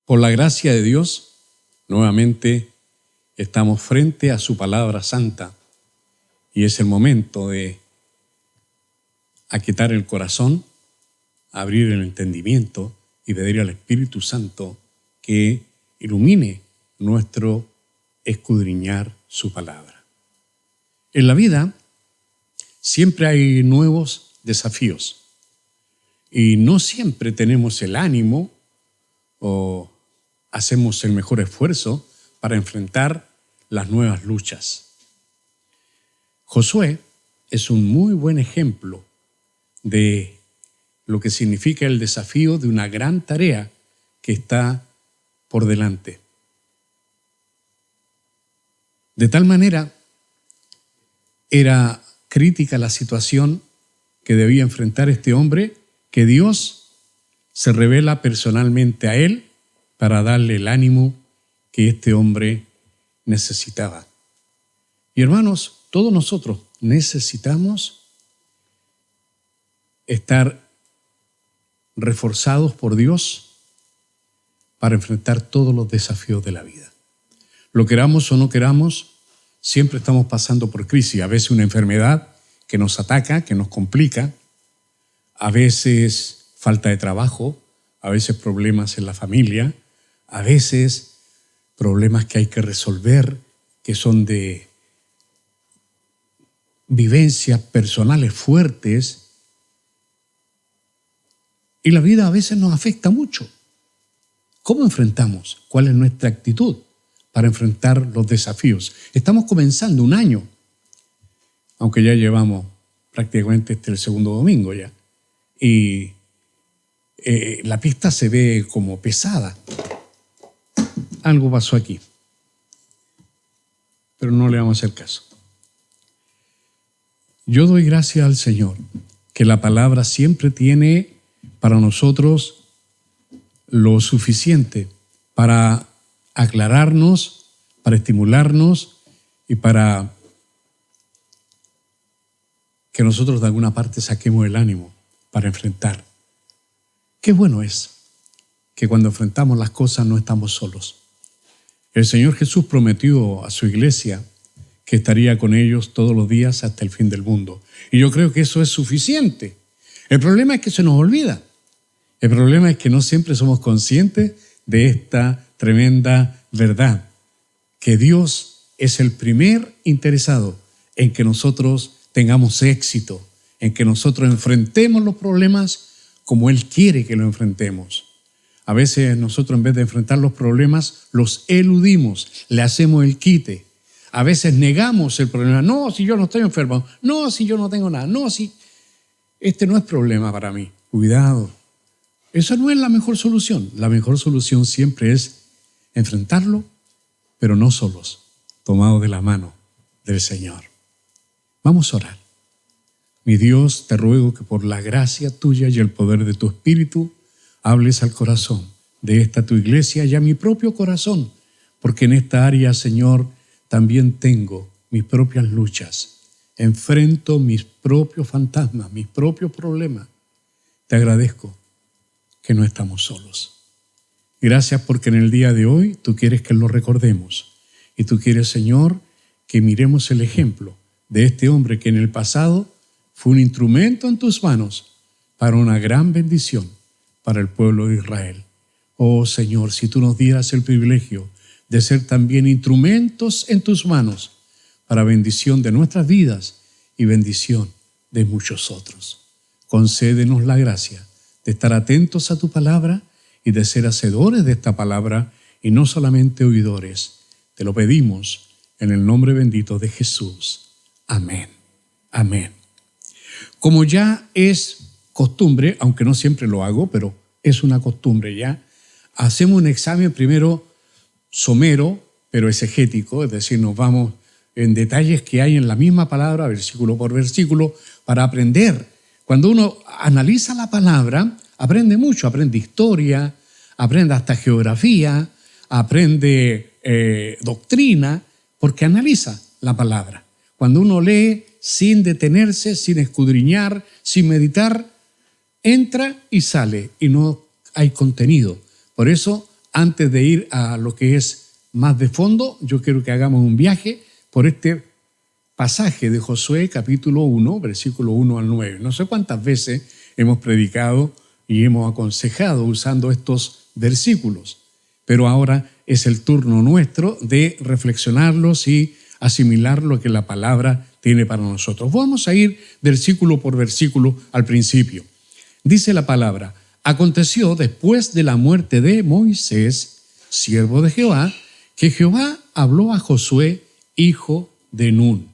Por la gracia de Dios, nuevamente estamos frente a su palabra santa y es el momento de aquietar el corazón, abrir el entendimiento y pedir al Espíritu Santo que ilumine nuestro escudriñar su palabra. En la vida siempre hay nuevos desafíos y no siempre tenemos el ánimo o hacemos el mejor esfuerzo para enfrentar las nuevas luchas. Josué es un muy buen ejemplo de lo que significa el desafío de una gran tarea que está por delante. De tal manera, era crítica la situación que debía enfrentar este hombre, que Dios se revela personalmente a él para darle el ánimo que este hombre necesitaba. Y hermanos, todos nosotros necesitamos estar reforzados por Dios para enfrentar todos los desafíos de la vida. Lo queramos o no queramos, siempre estamos pasando por crisis. A veces una enfermedad que nos ataca, que nos complica, a veces falta de trabajo, a veces problemas en la familia, a veces problemas que hay que resolver, que son de vivencias personales fuertes. Y la vida a veces nos afecta mucho. ¿Cómo enfrentamos? ¿Cuál es nuestra actitud para enfrentar los desafíos? Estamos comenzando un año, aunque ya llevamos prácticamente el segundo domingo ya. Y la pista se ve como pesada. Algo pasó aquí, pero no le vamos a hacer caso. Yo doy gracias al Señor que la palabra siempre tiene para nosotros lo suficiente para aclararnos, para estimularnos y para que nosotros de alguna parte saquemos el ánimo para enfrentar. Qué bueno es que cuando enfrentamos las cosas no estamos solos. El Señor Jesús prometió a su iglesia que estaría con ellos todos los días hasta el fin del mundo. Y yo creo que eso es suficiente. El problema es que se nos olvida. El problema es que no siempre somos conscientes de esta tremenda verdad, que Dios es el primer interesado en que nosotros tengamos éxito, en que nosotros enfrentemos los problemas como Él quiere que lo enfrentemos. A veces nosotros en vez de enfrentar los problemas, los eludimos, le hacemos el quite. A veces negamos el problema. No, si yo no estoy enfermo. No, si yo no tengo nada. No, si este no es problema para mí. Cuidado. Eso no es la mejor solución. La mejor solución siempre es enfrentarlo, pero no solos, tomados de la mano del Señor. Vamos a orar. Mi Dios, te ruego que por la gracia tuya y el poder de tu Espíritu hables al corazón de esta tu iglesia y a mi propio corazón, porque en esta área, Señor, también tengo mis propias luchas. Enfrento mis propios fantasmas, mis propios problemas. Te agradezco que no estamos solos. Gracias porque en el día de hoy tú quieres que lo recordemos. Y tú quieres, Señor, que miremos el ejemplo de este hombre que en el pasado fue un instrumento en tus manos para una gran bendición para el pueblo de Israel. Oh Señor, si tú nos dieras el privilegio de ser también instrumentos en tus manos para bendición de nuestras vidas y bendición de muchos otros. Concédenos la gracia de estar atentos a tu palabra y de ser hacedores de esta palabra y no solamente oidores. Te lo pedimos en el nombre bendito de Jesús. Amén. Amén. Como ya es costumbre, aunque no siempre lo hago, pero es una costumbre ya, hacemos un examen primero somero, pero exegético, es decir, nos vamos en detalles que hay en la misma palabra, versículo por versículo, para aprender. Cuando uno analiza la palabra, aprende mucho, aprende historia, aprende hasta geografía, aprende doctrina, porque analiza la palabra. Cuando uno lee sin detenerse, sin escudriñar, sin meditar, entra y sale y no hay contenido. Por eso antes de ir a lo que es más de fondo, yo quiero que hagamos un viaje por este pasaje de Josué capítulo 1, versículo 1 al 9. No sé cuántas veces hemos predicado y hemos aconsejado usando estos versículos, pero ahora es el turno nuestro de reflexionarlos y asimilar lo que la palabra tiene para nosotros. Vamos a ir versículo por versículo al principio. Dice la palabra: aconteció después de la muerte de Moisés, siervo de Jehová, que Jehová habló a Josué, hijo de Nun.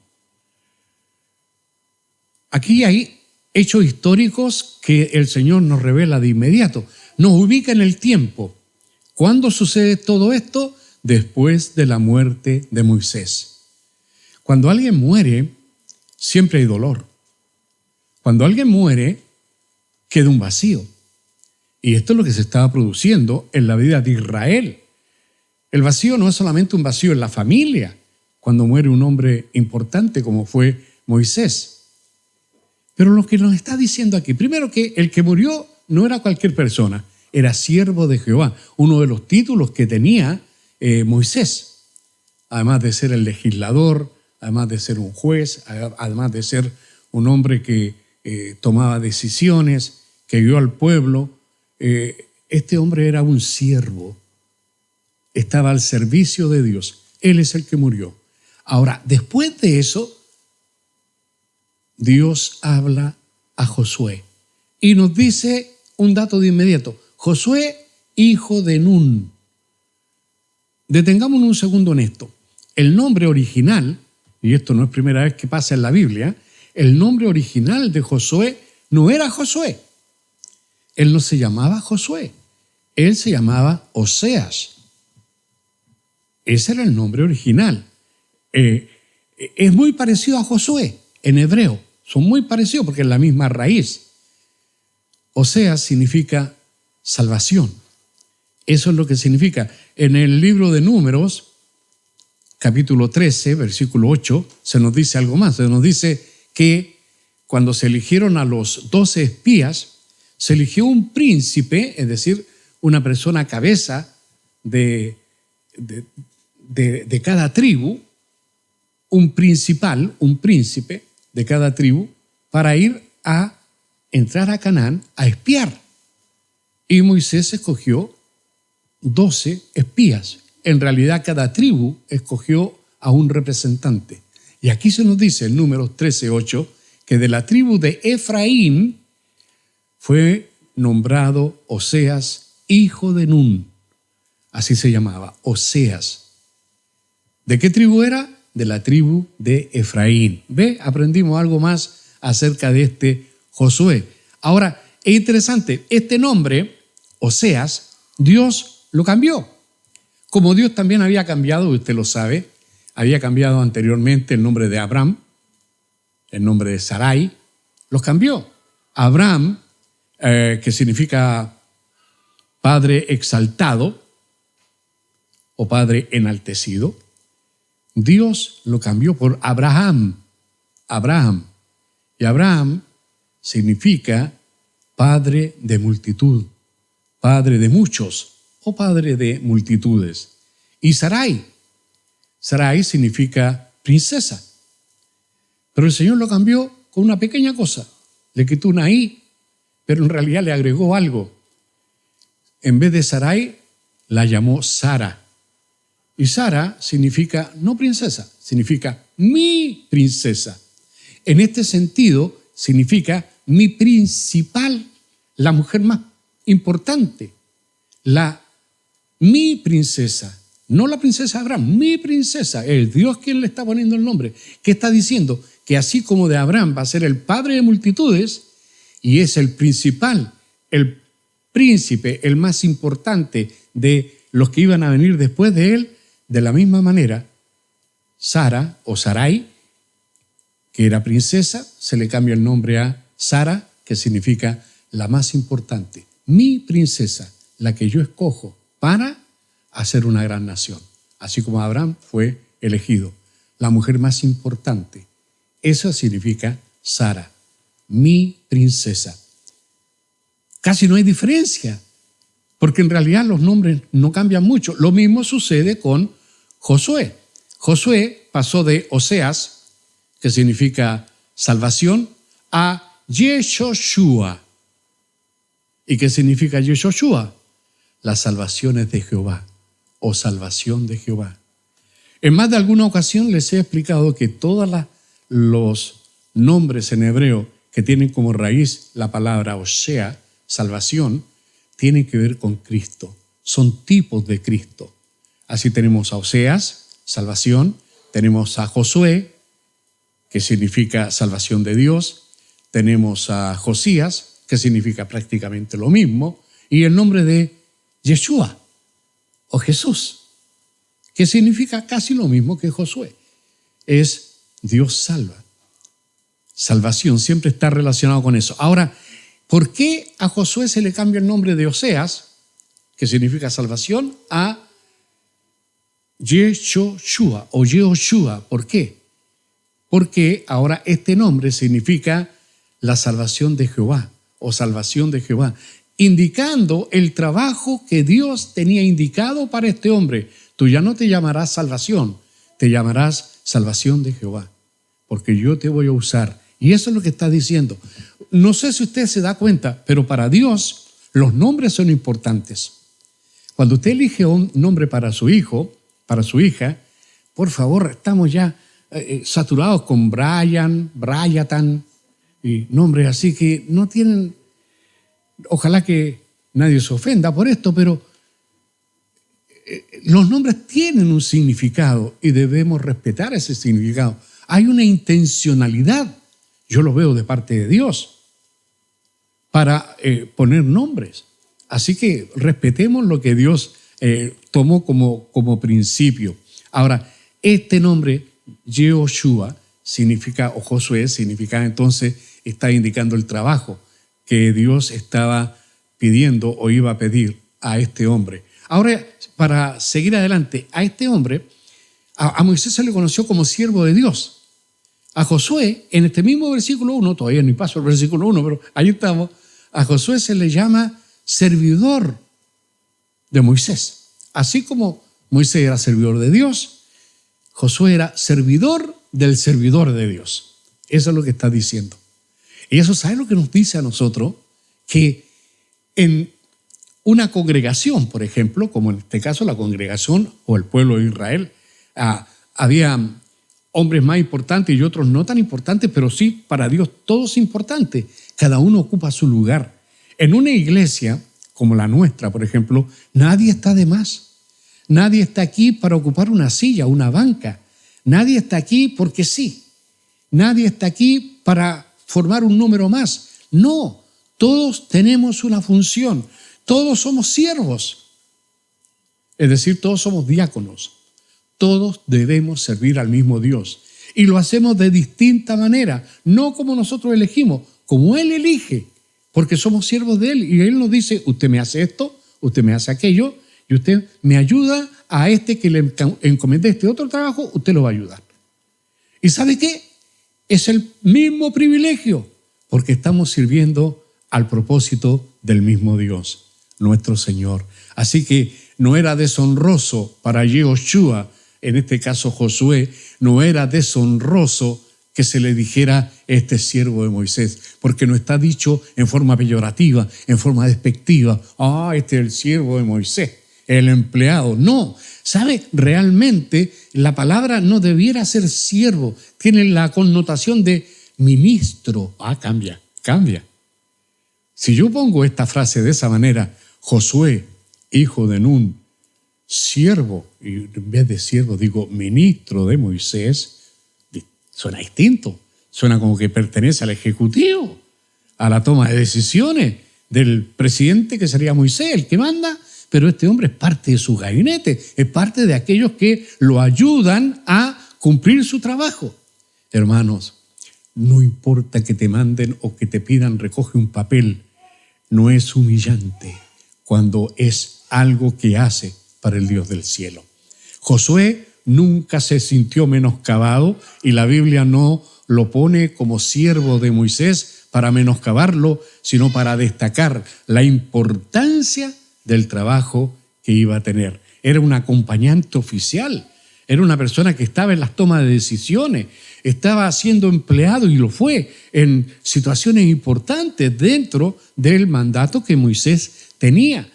Aquí hay hechos históricos que el Señor nos revela de inmediato. Nos ubica en el tiempo. ¿Cuándo sucede todo esto? Después de la muerte de Moisés. Cuando alguien muere, siempre hay dolor. Cuando alguien muere, queda un vacío. Y esto es lo que se estaba produciendo en la vida de Israel. El vacío no es solamente un vacío en la familia, cuando muere un hombre importante como fue Moisés. Pero lo que nos está diciendo aquí, primero que el que murió no era cualquier persona, era siervo de Jehová, uno de los títulos que tenía Moisés, además de ser el legislador, además de ser un juez, además de ser un hombre que tomaba decisiones, que guió al pueblo. Este hombre era un siervo, estaba al servicio de Dios. Él es el que murió. Ahora, después de eso, Dios habla a Josué y nos dice un dato de inmediato: Josué, hijo de Nun. Detengámonos un segundo en esto. El nombre original, y esto no es primera vez que pasa en la Biblia, el nombre original de Josué no era Josué. Él no se llamaba Josué, él se llamaba Oseas. Ese era el nombre original. Es muy parecido a Josué en hebreo. Son muy parecidos porque es la misma raíz. Oseas significa salvación. Eso es lo que significa. En el libro de Números, capítulo 13, versículo 8, se nos dice algo más. Se nos dice que cuando se eligieron a los 12 espías, se eligió un príncipe, es decir, una persona cabeza de cada tribu, un principal, un príncipe de cada tribu, para ir a entrar a Canaán a espiar. Y Moisés escogió 12 espías. En realidad cada tribu escogió a un representante. Y aquí se nos dice en Números 13:8 que de la tribu de Efraín fue nombrado Oseas, hijo de Nun. Así se llamaba, Oseas. ¿De qué tribu era? De la tribu de Efraín. ¿Ve? Aprendimos algo más acerca de este Josué. Ahora, es interesante, este nombre, Oseas, Dios lo cambió. Como Dios también había cambiado, usted lo sabe, había cambiado anteriormente el nombre de Abraham, el nombre de Sarai, los cambió. Abraham, que significa padre exaltado o padre enaltecido, Dios lo cambió por Abraham. Abraham. Y Abraham significa padre de multitud, padre de muchos o padre de multitudes. Y Sarai. Sarai significa princesa. Pero el Señor lo cambió con una pequeña cosa. Le quitó una I, pero en realidad le agregó algo. En vez de Sarai, la llamó Sara. Y Sara significa no princesa, significa mi princesa. En este sentido, significa mi principal, la mujer más importante, mi princesa. No la princesa Abraham, mi princesa. Es Dios quien le está poniendo el nombre. ¿Qué está diciendo? Que así como de Abraham va a ser el padre de multitudes y es el principal, el príncipe, el más importante de los que iban a venir después de él, de la misma manera, Sara o Sarai, que era princesa, se le cambia el nombre a Sara, que significa la más importante. Mi princesa, la que yo escojo para hacer una gran nación. Así como Abraham fue elegido, la mujer más importante. Eso significa Sara, mi princesa. Casi no hay diferencia porque en realidad los nombres no cambian mucho. Lo mismo sucede con Josué. Josué pasó de Oseas, que significa salvación, a Yeshoshua. ¿Y qué significa Yeshoshua? Las salvaciones de Jehová o salvación de Jehová. En más de alguna ocasión les he explicado que todos los nombres en hebreo que tienen como raíz la palabra Osea, salvación, tienen que ver con Cristo. Son tipos de Cristo. Así tenemos a Oseas, salvación. Tenemos a Josué, que significa salvación de Dios. Tenemos a Josías, que significa prácticamente lo mismo. Y el nombre de Yeshua o Jesús, que significa casi lo mismo que Josué. Es Dios salva. Salvación siempre está relacionado con eso. Ahora, ¿por qué a Josué se le cambia el nombre de Oseas, que significa salvación, a Yeshoshua o Yehoshua? ¿Por qué? Porque ahora este nombre significa la salvación de Jehová o salvación de Jehová, indicando el trabajo que Dios tenía indicado para este hombre. Tú ya no te llamarás salvación, te llamarás salvación de Jehová, porque yo te voy a usar. Y eso es lo que está diciendo. No sé si usted se da cuenta, pero para Dios los nombres son importantes. Cuando usted elige un nombre para su hijo, para su hija, por favor, estamos ya saturados con Brian, Bryatan, y nombres así que no tienen, ojalá que nadie se ofenda por esto, pero los nombres tienen un significado y debemos respetar ese significado. Hay una intencionalidad, yo lo veo de parte de Dios, para poner nombres. Así que respetemos lo que Dios tomó como principio. Ahora, este nombre, Yehoshua, significa, o Josué, significa entonces, está indicando el trabajo que Dios estaba pidiendo o iba a pedir a este hombre. Ahora, para seguir adelante, a este hombre, a Moisés se le conoció como siervo de Dios. A Josué, en este mismo versículo 1, todavía ni paso el versículo 1, pero ahí estamos, a Josué se le llama servidor de Moisés. Así como Moisés era servidor de Dios, Josué era servidor del servidor de Dios. Eso es lo que está diciendo. Y eso, ¿sabe lo que nos dice a nosotros? Que en una congregación, por ejemplo, como en este caso la congregación o el pueblo de Israel, había hombres más importantes y otros no tan importantes, pero sí, para Dios todos importantes. Cada uno ocupa su lugar. En una iglesia como la nuestra, por ejemplo, nadie está de más. Nadie está aquí para ocupar una silla, una banca. Nadie está aquí porque sí. Nadie está aquí para formar un número más. No, todos tenemos una función. Todos somos siervos. Es decir, todos somos diáconos. Todos debemos servir al mismo Dios. Y lo hacemos de distinta manera, no como nosotros elegimos, como Él elige, porque somos siervos de Él. Y Él nos dice, usted me hace esto, usted me hace aquello, y usted me ayuda a este que le encomendé este otro trabajo, usted lo va a ayudar. ¿Y sabe qué? Es el mismo privilegio, porque estamos sirviendo al propósito del mismo Dios, nuestro Señor. Así que no era deshonroso para Yehoshua, en este caso Josué, no era deshonroso que se le dijera este siervo de Moisés, porque no está dicho en forma peyorativa, en forma despectiva. Este es el siervo de Moisés, el empleado. No, ¿sabe? Realmente la palabra no debiera ser siervo, tiene la connotación de ministro. Cambia. Si yo pongo esta frase de esa manera, Josué, hijo de Nun, siervo, y en vez de siervo digo ministro de Moisés, suena distinto, suena como que pertenece al ejecutivo, a la toma de decisiones del presidente que sería Moisés, el que manda, pero este hombre es parte de su gabinete, es parte de aquellos que lo ayudan a cumplir su trabajo. Hermanos, no importa que te manden o que te pidan recoge un papel, no es humillante cuando es algo que hace para el Dios del cielo. Josué nunca se sintió menoscabado y la Biblia no lo pone como siervo de Moisés para menoscabarlo, sino para destacar la importancia del trabajo que iba a tener. Era un acompañante oficial, era una persona que estaba en las tomas de decisiones, estaba siendo empleado y lo fue en situaciones importantes dentro del mandato que Moisés tenía.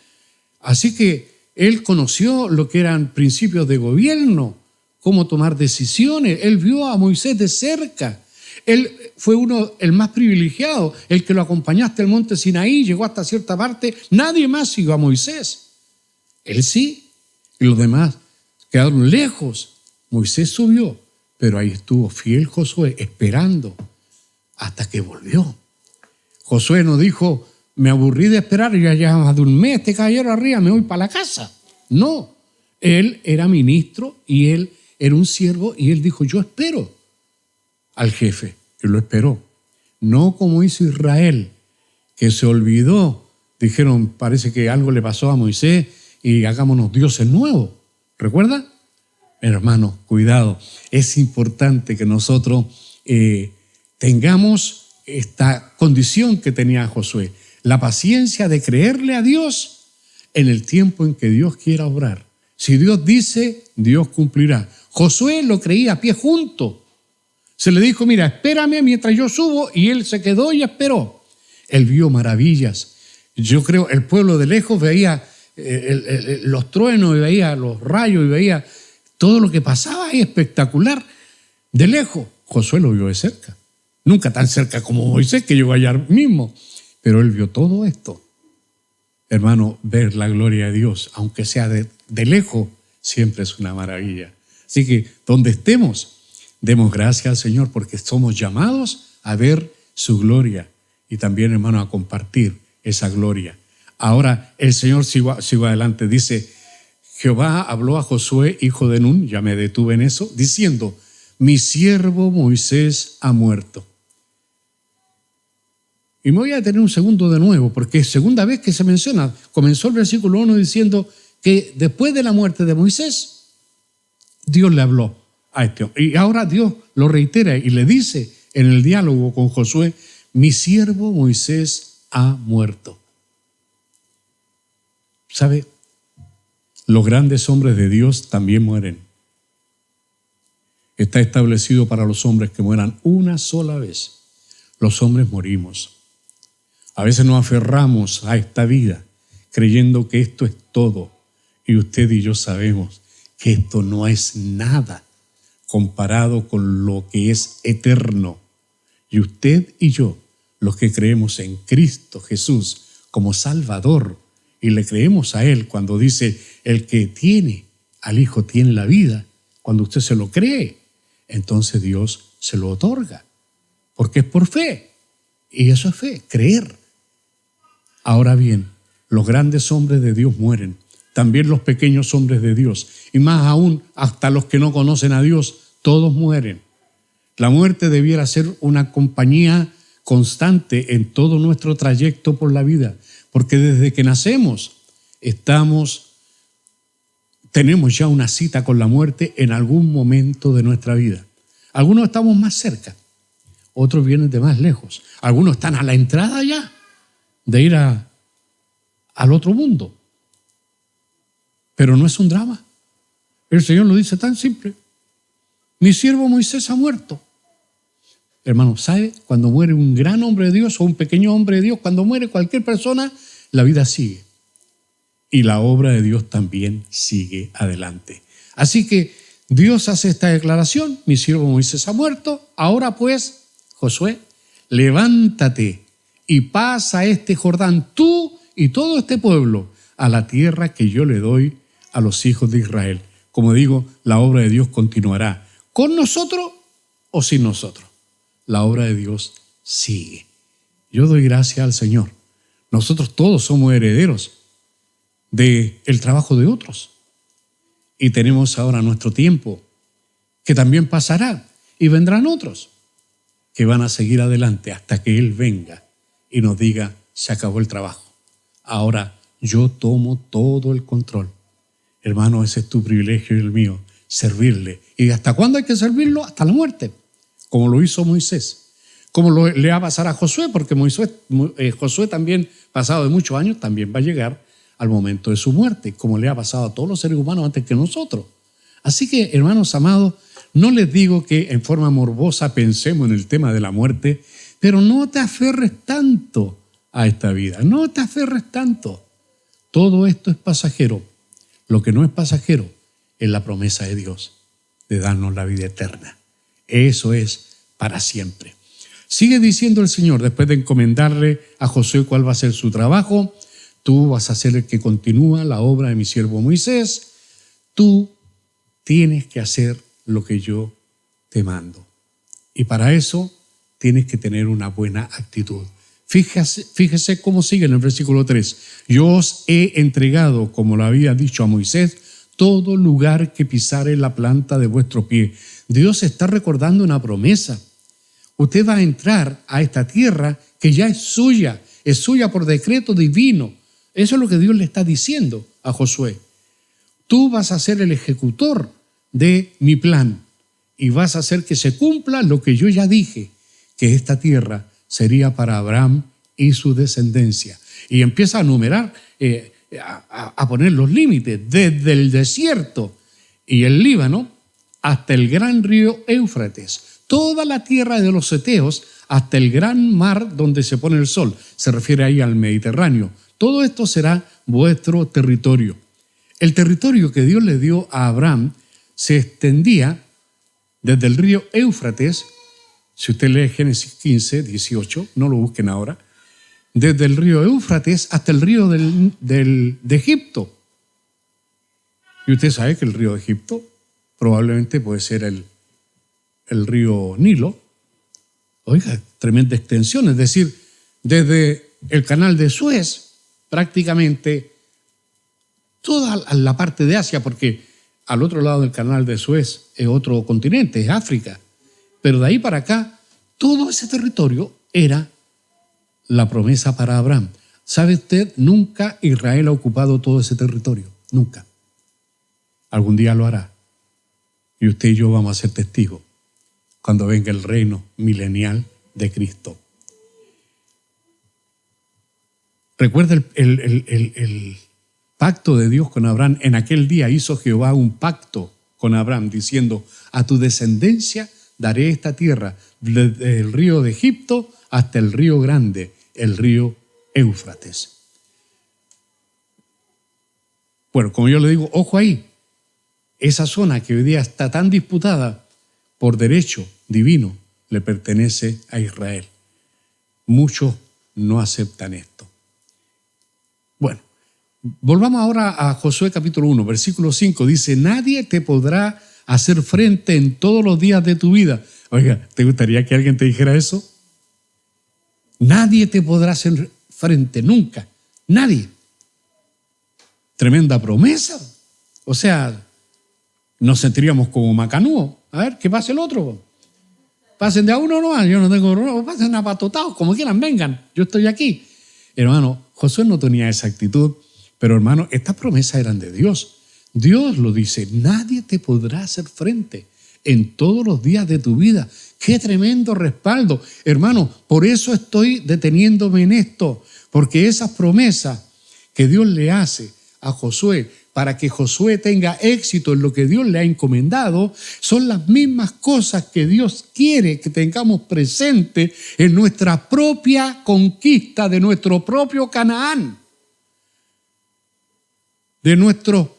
Así que él conoció lo que eran principios de gobierno, cómo tomar decisiones. Él vio a Moisés de cerca. Él fue el más privilegiado, el que lo acompañó hasta el monte Sinaí, llegó hasta cierta parte. Nadie más siguió a Moisés. Él sí, y los demás quedaron lejos. Moisés subió, pero ahí estuvo fiel Josué esperando hasta que volvió. Josué no dijo, me aburrí de esperar, ya lleva más de un mes este caballero arriba, me voy para la casa. No, él era ministro y él era un siervo y él dijo, yo espero al jefe, y lo esperó. No como hizo Israel, que se olvidó. Dijeron, parece que algo le pasó a Moisés y hagámonos dioses nuevos. ¿Recuerda? Hermanos, cuidado. Es importante que nosotros tengamos esta condición que tenía Josué. La paciencia de creerle a Dios en el tiempo en que Dios quiera obrar. Si Dios dice, Dios cumplirá. Josué lo creía a pie junto. Se le dijo, mira, espérame mientras yo subo, y él se quedó y esperó. Él vio maravillas. Yo creo, el pueblo de lejos veía los truenos y veía los rayos y veía todo lo que pasaba ahí, espectacular. De lejos, Josué lo vio de cerca. Nunca tan cerca como Moisés, que llegó allá mismo. Pero él vio todo esto. Hermano, ver la gloria de Dios, aunque sea de lejos, siempre es una maravilla. Así que donde estemos, demos gracias al Señor porque somos llamados a ver su gloria y también, hermano, a compartir esa gloria. Ahora el Señor sigo adelante, dice, Jehová habló a Josué, hijo de Nun, ya me detuve en eso, diciendo, mi siervo Moisés ha muerto. Y me voy a detener un segundo de nuevo, porque es segunda vez que se menciona. Comenzó el versículo 1 diciendo que después de la muerte de Moisés, Dios le habló a este hombre. Y ahora Dios lo reitera y le dice en el diálogo con Josué, mi siervo Moisés ha muerto. ¿Sabe? Los grandes hombres de Dios también mueren. Está establecido para los hombres que mueran una sola vez. Los hombres morimos. A veces nos aferramos a esta vida creyendo que esto es todo. Y usted y yo sabemos que esto no es nada comparado con lo que es eterno. Y usted y yo, los que creemos en Cristo Jesús como Salvador, y le creemos a Él cuando dice, el que tiene al Hijo tiene la vida, cuando usted se lo cree, entonces Dios se lo otorga, porque es por fe. Y eso es fe, creer. Ahora bien, los grandes hombres de Dios mueren, también los pequeños hombres de Dios, y más aún hasta los que no conocen a Dios, todos mueren. La muerte debiera ser una compañía constante en todo nuestro trayecto por la vida, porque desde que nacemos tenemos ya una cita con la muerte en algún momento de nuestra vida. Algunos estamos más cerca, otros vienen de más lejos, algunos están a la entrada ya de ir al otro mundo. Pero no es un drama. El Señor lo dice tan simple. Mi siervo Moisés ha muerto. Hermano, ¿sabe? Cuando muere un gran hombre de Dios o un pequeño hombre de Dios, cuando muere cualquier persona, la vida sigue. Y la obra de Dios también sigue adelante. Así que Dios hace esta declaración, mi siervo Moisés ha muerto. Ahora pues, Josué, levántate y pasa este Jordán, tú y todo este pueblo, a la tierra que yo le doy a los hijos de Israel. Como digo, la obra de Dios continuará, con nosotros o sin nosotros. La obra de Dios sigue. Yo doy gracias al Señor. Nosotros todos somos herederos del trabajo de otros. Y tenemos ahora nuestro tiempo, que también pasará, y vendrán otros que van a seguir adelante hasta que Él venga y nos diga, se acabó el trabajo. Ahora yo tomo todo el control. Hermano, ese es tu privilegio y el mío, servirle. ¿Y hasta cuándo hay que servirlo? Hasta la muerte, como lo hizo Moisés. Como le va a pasar a Josué, porque Josué también, pasado de muchos años, también va a llegar al momento de su muerte, como le ha pasado a todos los seres humanos antes que nosotros. Así que, hermanos amados, no les digo que en forma morbosa pensemos en el tema de la muerte, pero no te aferres tanto a esta vida, no te aferres tanto. Todo esto es pasajero. Lo que no es pasajero es la promesa de Dios de darnos la vida eterna. Eso es para siempre. Sigue diciendo el Señor, después de encomendarle a Josué cuál va a ser su trabajo: tú vas a ser el que continúa la obra de mi siervo Moisés, tú tienes que hacer lo que yo te mando. Y para eso tienes que tener una buena actitud. Fíjese cómo sigue en el versículo 3. Yo os he entregado, como lo había dicho a Moisés, todo lugar que pisare la planta de vuestro pie. Dios está recordando una promesa. Usted va a entrar a esta tierra que ya es suya por decreto divino. Eso es lo que Dios le está diciendo a Josué. Tú vas a ser el ejecutor de mi plan y vas a hacer que se cumpla lo que yo ya dije, que esta tierra sería para Abraham y su descendencia. Y empieza a numerar, a poner los límites, desde el desierto y el Líbano hasta el gran río Éufrates, toda la tierra de los heteos hasta el gran mar donde se pone el sol. Se refiere ahí al Mediterráneo. Todo esto será vuestro territorio. El territorio que Dios le dio a Abraham se extendía desde el río Éufrates. Si usted lee Génesis 15, 18, no lo busquen ahora, desde el río Éufrates hasta el río de Egipto. Y usted sabe que el río de Egipto probablemente puede ser el río Nilo. Oiga, tremenda extensión, es decir, desde el canal de Suez, prácticamente toda la parte de Asia, porque al otro lado del canal de Suez es otro continente, es África. Pero de ahí para acá, todo ese territorio era la promesa para Abraham. ¿Sabe usted? Nunca Israel ha ocupado todo ese territorio. Nunca. Algún día lo hará. Y usted y yo vamos a ser testigos cuando venga el reino milenial de Cristo. Recuerda el pacto de Dios con Abraham. En aquel día hizo Jehová un pacto con Abraham diciendo: a tu descendencia daré esta tierra, desde el río de Egipto hasta el río grande, el río Éufrates. Bueno, como yo le digo, ojo ahí, esa zona que hoy día está tan disputada por derecho divino le pertenece a Israel. Muchos no aceptan esto. Bueno, volvamos ahora a Josué capítulo 1, versículo 5. Dice: nadie te podrá hacer frente en todos los días de tu vida. Oiga, ¿te gustaría que alguien te dijera eso? Nadie te podrá hacer frente, nunca. Nadie. Tremenda promesa. O sea, nos sentiríamos como macanúos. A ver, que pase el otro. Pasen de a uno nomás, yo no tengo problema. Pasen apatotados, como quieran, vengan. Yo estoy aquí. Hermano, Josué no tenía esa actitud, pero hermano, estas promesas eran de Dios. Dios lo dice: nadie te podrá hacer frente en todos los días de tu vida. ¡Qué tremendo respaldo! Hermano, por eso estoy deteniéndome en esto, porque esas promesas que Dios le hace a Josué para que Josué tenga éxito en lo que Dios le ha encomendado, son las mismas cosas que Dios quiere que tengamos presente en nuestra propia conquista de nuestro propio Canaán, de nuestro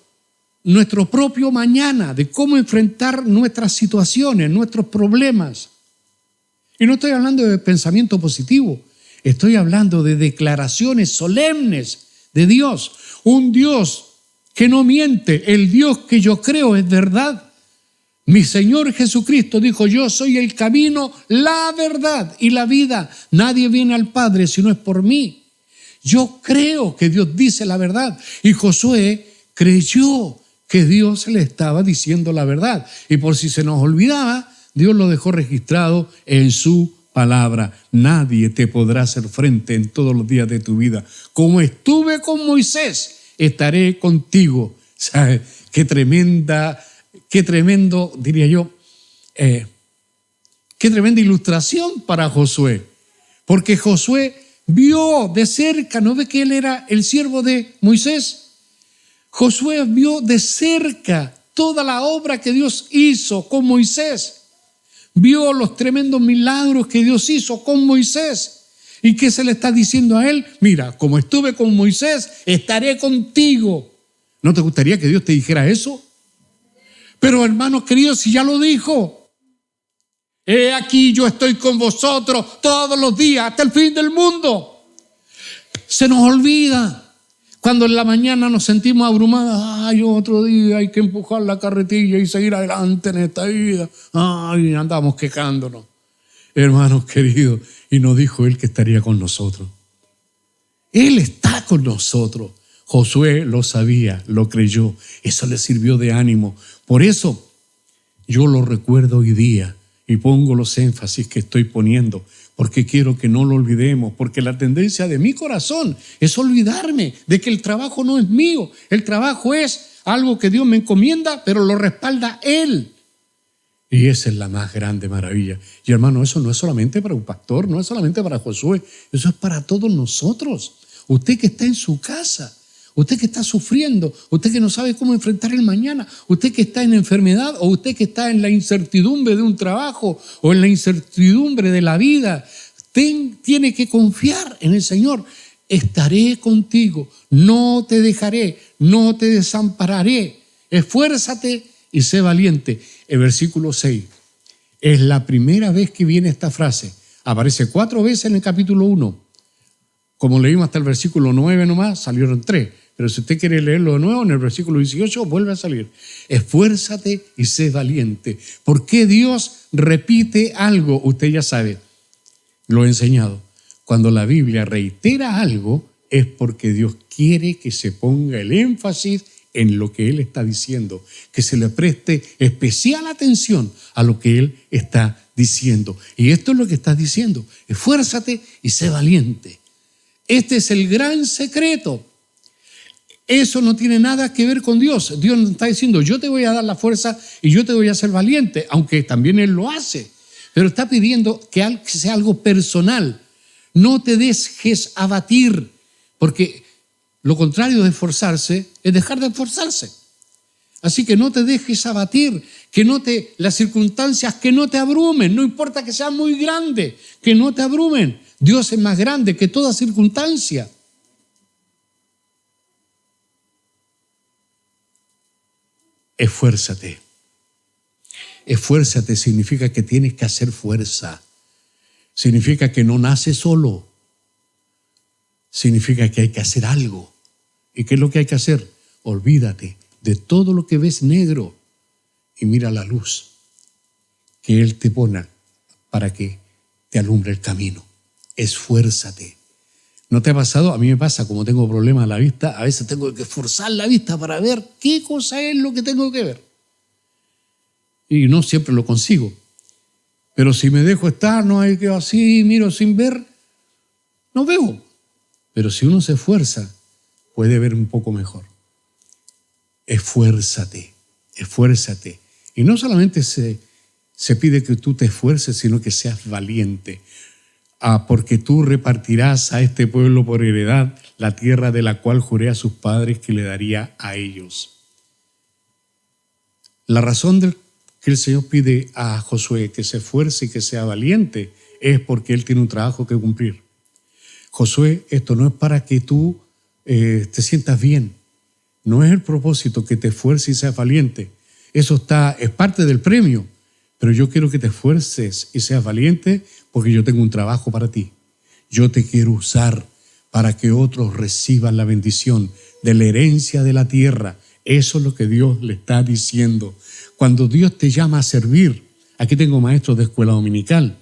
propio mañana, de cómo enfrentar nuestras situaciones, nuestros problemas. Y no estoy hablando de pensamiento positivo, estoy hablando de declaraciones solemnes de Dios. Un Dios que no miente, el Dios que yo creo es verdad. Mi Señor Jesucristo dijo: yo soy el camino, la verdad y la vida. Nadie viene al Padre si no es por mí. Yo creo que Dios dice la verdad. Y Josué creyó que Dios le estaba diciendo la verdad. Y por si se nos olvidaba, Dios lo dejó registrado en su palabra. Nadie te podrá hacer frente en todos los días de tu vida. Como estuve con Moisés, estaré contigo. ¿Sabes? Qué tremendo, diría yo, qué tremenda ilustración para Josué. Porque Josué vio de cerca, ¿no ve que él era el siervo de Moisés? Josué vio de cerca toda la obra que Dios hizo con Moisés. Vio los tremendos milagros que Dios hizo con Moisés. ¿Y qué se le está diciendo a él? Mira, como estuve con Moisés, estaré contigo. ¿No te gustaría que Dios te dijera eso? Pero hermanos queridos, si ya lo dijo. He aquí yo estoy con vosotros todos los días hasta el fin del mundo. Se nos olvida. Cuando en la mañana nos sentimos abrumados, ay, otro día hay que empujar la carretilla y seguir adelante en esta vida. Ay, andamos quejándonos. Hermanos queridos, y nos dijo Él que estaría con nosotros. Él está con nosotros. Josué lo sabía, lo creyó. Eso le sirvió de ánimo. Por eso yo lo recuerdo hoy día y pongo los énfasis que estoy poniendo, porque quiero que no lo olvidemos, porque la tendencia de mi corazón es olvidarme de que el trabajo no es mío. El trabajo es algo que Dios me encomienda, pero lo respalda Él. Y esa es la más grande maravilla. Y hermano, eso no es solamente para un pastor, no es solamente para Josué, eso es para todos nosotros. Usted que está en su casa, usted que está sufriendo, usted que no sabe cómo enfrentar el mañana, usted que está en enfermedad o usted que está en la incertidumbre de un trabajo o en la incertidumbre de la vida, tiene que confiar en el Señor. Estaré contigo, no te dejaré, no te desampararé. Esfuérzate y sé valiente. El versículo 6 es la primera vez que viene esta frase. Aparece 4 veces en el capítulo 1. Como leímos hasta el versículo 9 nomás, salieron 3. Pero si usted quiere leerlo de nuevo, en el versículo 18 vuelve a salir. Esfuérzate y sé valiente. ¿Por qué Dios repite algo? Usted ya sabe, lo he enseñado. Cuando la Biblia reitera algo, es porque Dios quiere que se ponga el énfasis en lo que Él está diciendo, que se le preste especial atención a lo que Él está diciendo. Y esto es lo que está diciendo: esfuérzate y sé valiente. Este es el gran secreto. Eso no tiene nada que ver con Dios. Dios nos está diciendo: yo te voy a dar la fuerza y yo te voy a hacer valiente, aunque también Él lo hace. Pero está pidiendo que sea algo personal. No te dejes abatir, porque lo contrario de esforzarse es dejar de esforzarse. Así que no te dejes abatir, las circunstancias que no te abrumen, no importa que sean muy grandes, que no te abrumen. Dios es más grande que toda circunstancia. Esfuérzate. Esfuérzate significa que tienes que hacer fuerza. Significa que no naces solo. Significa que hay que hacer algo. ¿Y qué es lo que hay que hacer? Olvídate de todo lo que ves negro y mira la luz que Él te pone para que te alumbre el camino. Esfuérzate. ¿No te ha pasado? A mí me pasa, como tengo problemas a la vista, a veces tengo que forzar la vista para ver qué cosa es lo que tengo que ver. Y no siempre lo consigo. Pero si me dejo estar, no hay que así, miro sin ver, no veo. Pero si uno se esfuerza, puede ver un poco mejor. Esfuérzate, esfuérzate. Y no solamente se pide que tú te esfuerces, sino que seas valiente. Porque tú repartirás a este pueblo por heredad la tierra de la cual juré a sus padres que le daría a ellos. La razón que el Señor pide a Josué que se esfuerce y que sea valiente es porque él tiene un trabajo que cumplir. Josué, esto no es para que tú te sientas bien. No es el propósito que te esfuerces y seas valiente. Eso es parte del premio. Pero yo quiero que te esfuerces y seas valiente porque yo tengo un trabajo para ti. Yo te quiero usar para que otros reciban la bendición de la herencia de la tierra. Eso es lo que Dios le está diciendo. Cuando Dios te llama a servir, aquí tengo maestros de escuela dominical,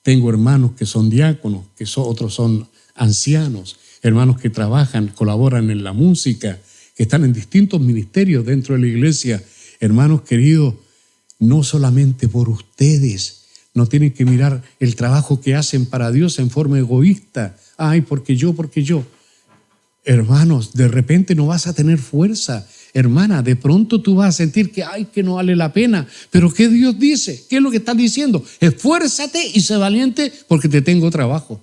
tengo hermanos que son diáconos, otros son ancianos, hermanos que trabajan, colaboran en la música, que están en distintos ministerios dentro de la iglesia. Hermanos queridos, no solamente por ustedes, no tienen que mirar el trabajo que hacen para Dios en forma egoísta. Ay, porque yo. Hermanos, de repente no vas a tener fuerza. Hermana, de pronto tú vas a sentir que no vale la pena. Pero ¿qué Dios dice? ¿Qué es lo que está diciendo? Esfuérzate y sé valiente porque te tengo trabajo.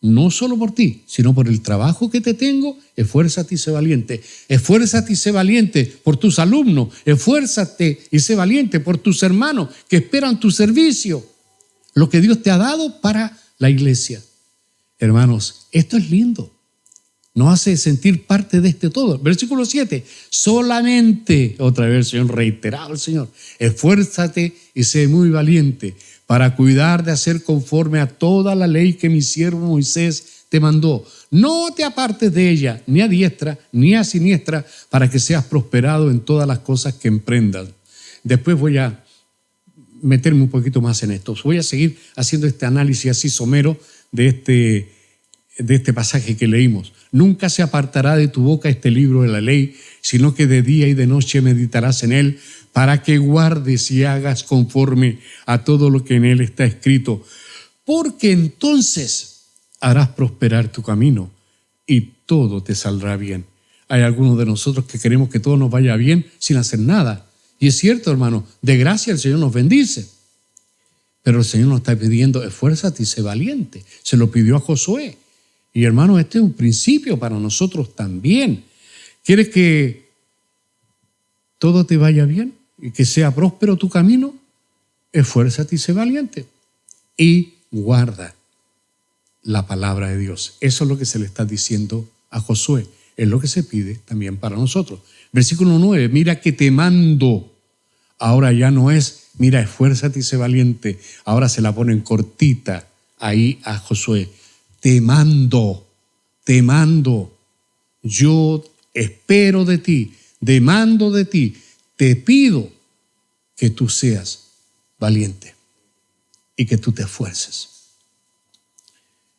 no solo por ti, sino por el trabajo que te tengo, esfuérzate y sé valiente. Esfuérzate y sé valiente por tus alumnos. Esfuérzate y sé valiente por tus hermanos que esperan tu servicio. Lo que Dios te ha dado para la iglesia. Hermanos, esto es lindo. Nos hace sentir parte de este todo. Versículo 7. Solamente, otra vez el Señor, reiterado el Señor, esfuérzate y sé muy valiente para cuidar de hacer conforme a toda la ley que mi siervo Moisés te mandó. No te apartes de ella, ni a diestra, ni a siniestra, para que seas prosperado en todas las cosas que emprendas. Después voy a meterme un poquito más en esto. Voy a seguir haciendo este análisis así somero de este pasaje que leímos. Nunca se apartará de tu boca este libro de la ley, sino que de día y de noche meditarás en él, para que guardes y hagas conforme a todo lo que en él está escrito. Porque entonces harás prosperar tu camino y todo te saldrá bien. Hay algunos de nosotros que queremos que todo nos vaya bien sin hacer nada. Y es cierto, hermano, de gracia el Señor nos bendice. Pero el Señor nos está pidiendo, esfuérzate y sé valiente. Se lo pidió a Josué. Y hermano, este es un principio para nosotros también. ¿Quieres que todo te vaya bien y que sea próspero tu camino? Esfuérzate y sé valiente. Y guarda la palabra de Dios. Eso es lo que se le está diciendo a Josué. Es lo que se pide también para nosotros. Versículo 9, mira que te mando. Ahora ya no es, mira, esfuérzate y sé valiente. Ahora se la ponen cortita ahí a Josué. Te mando. Yo espero de ti, demando de ti, te pido que tú seas valiente y que tú te esfuerces.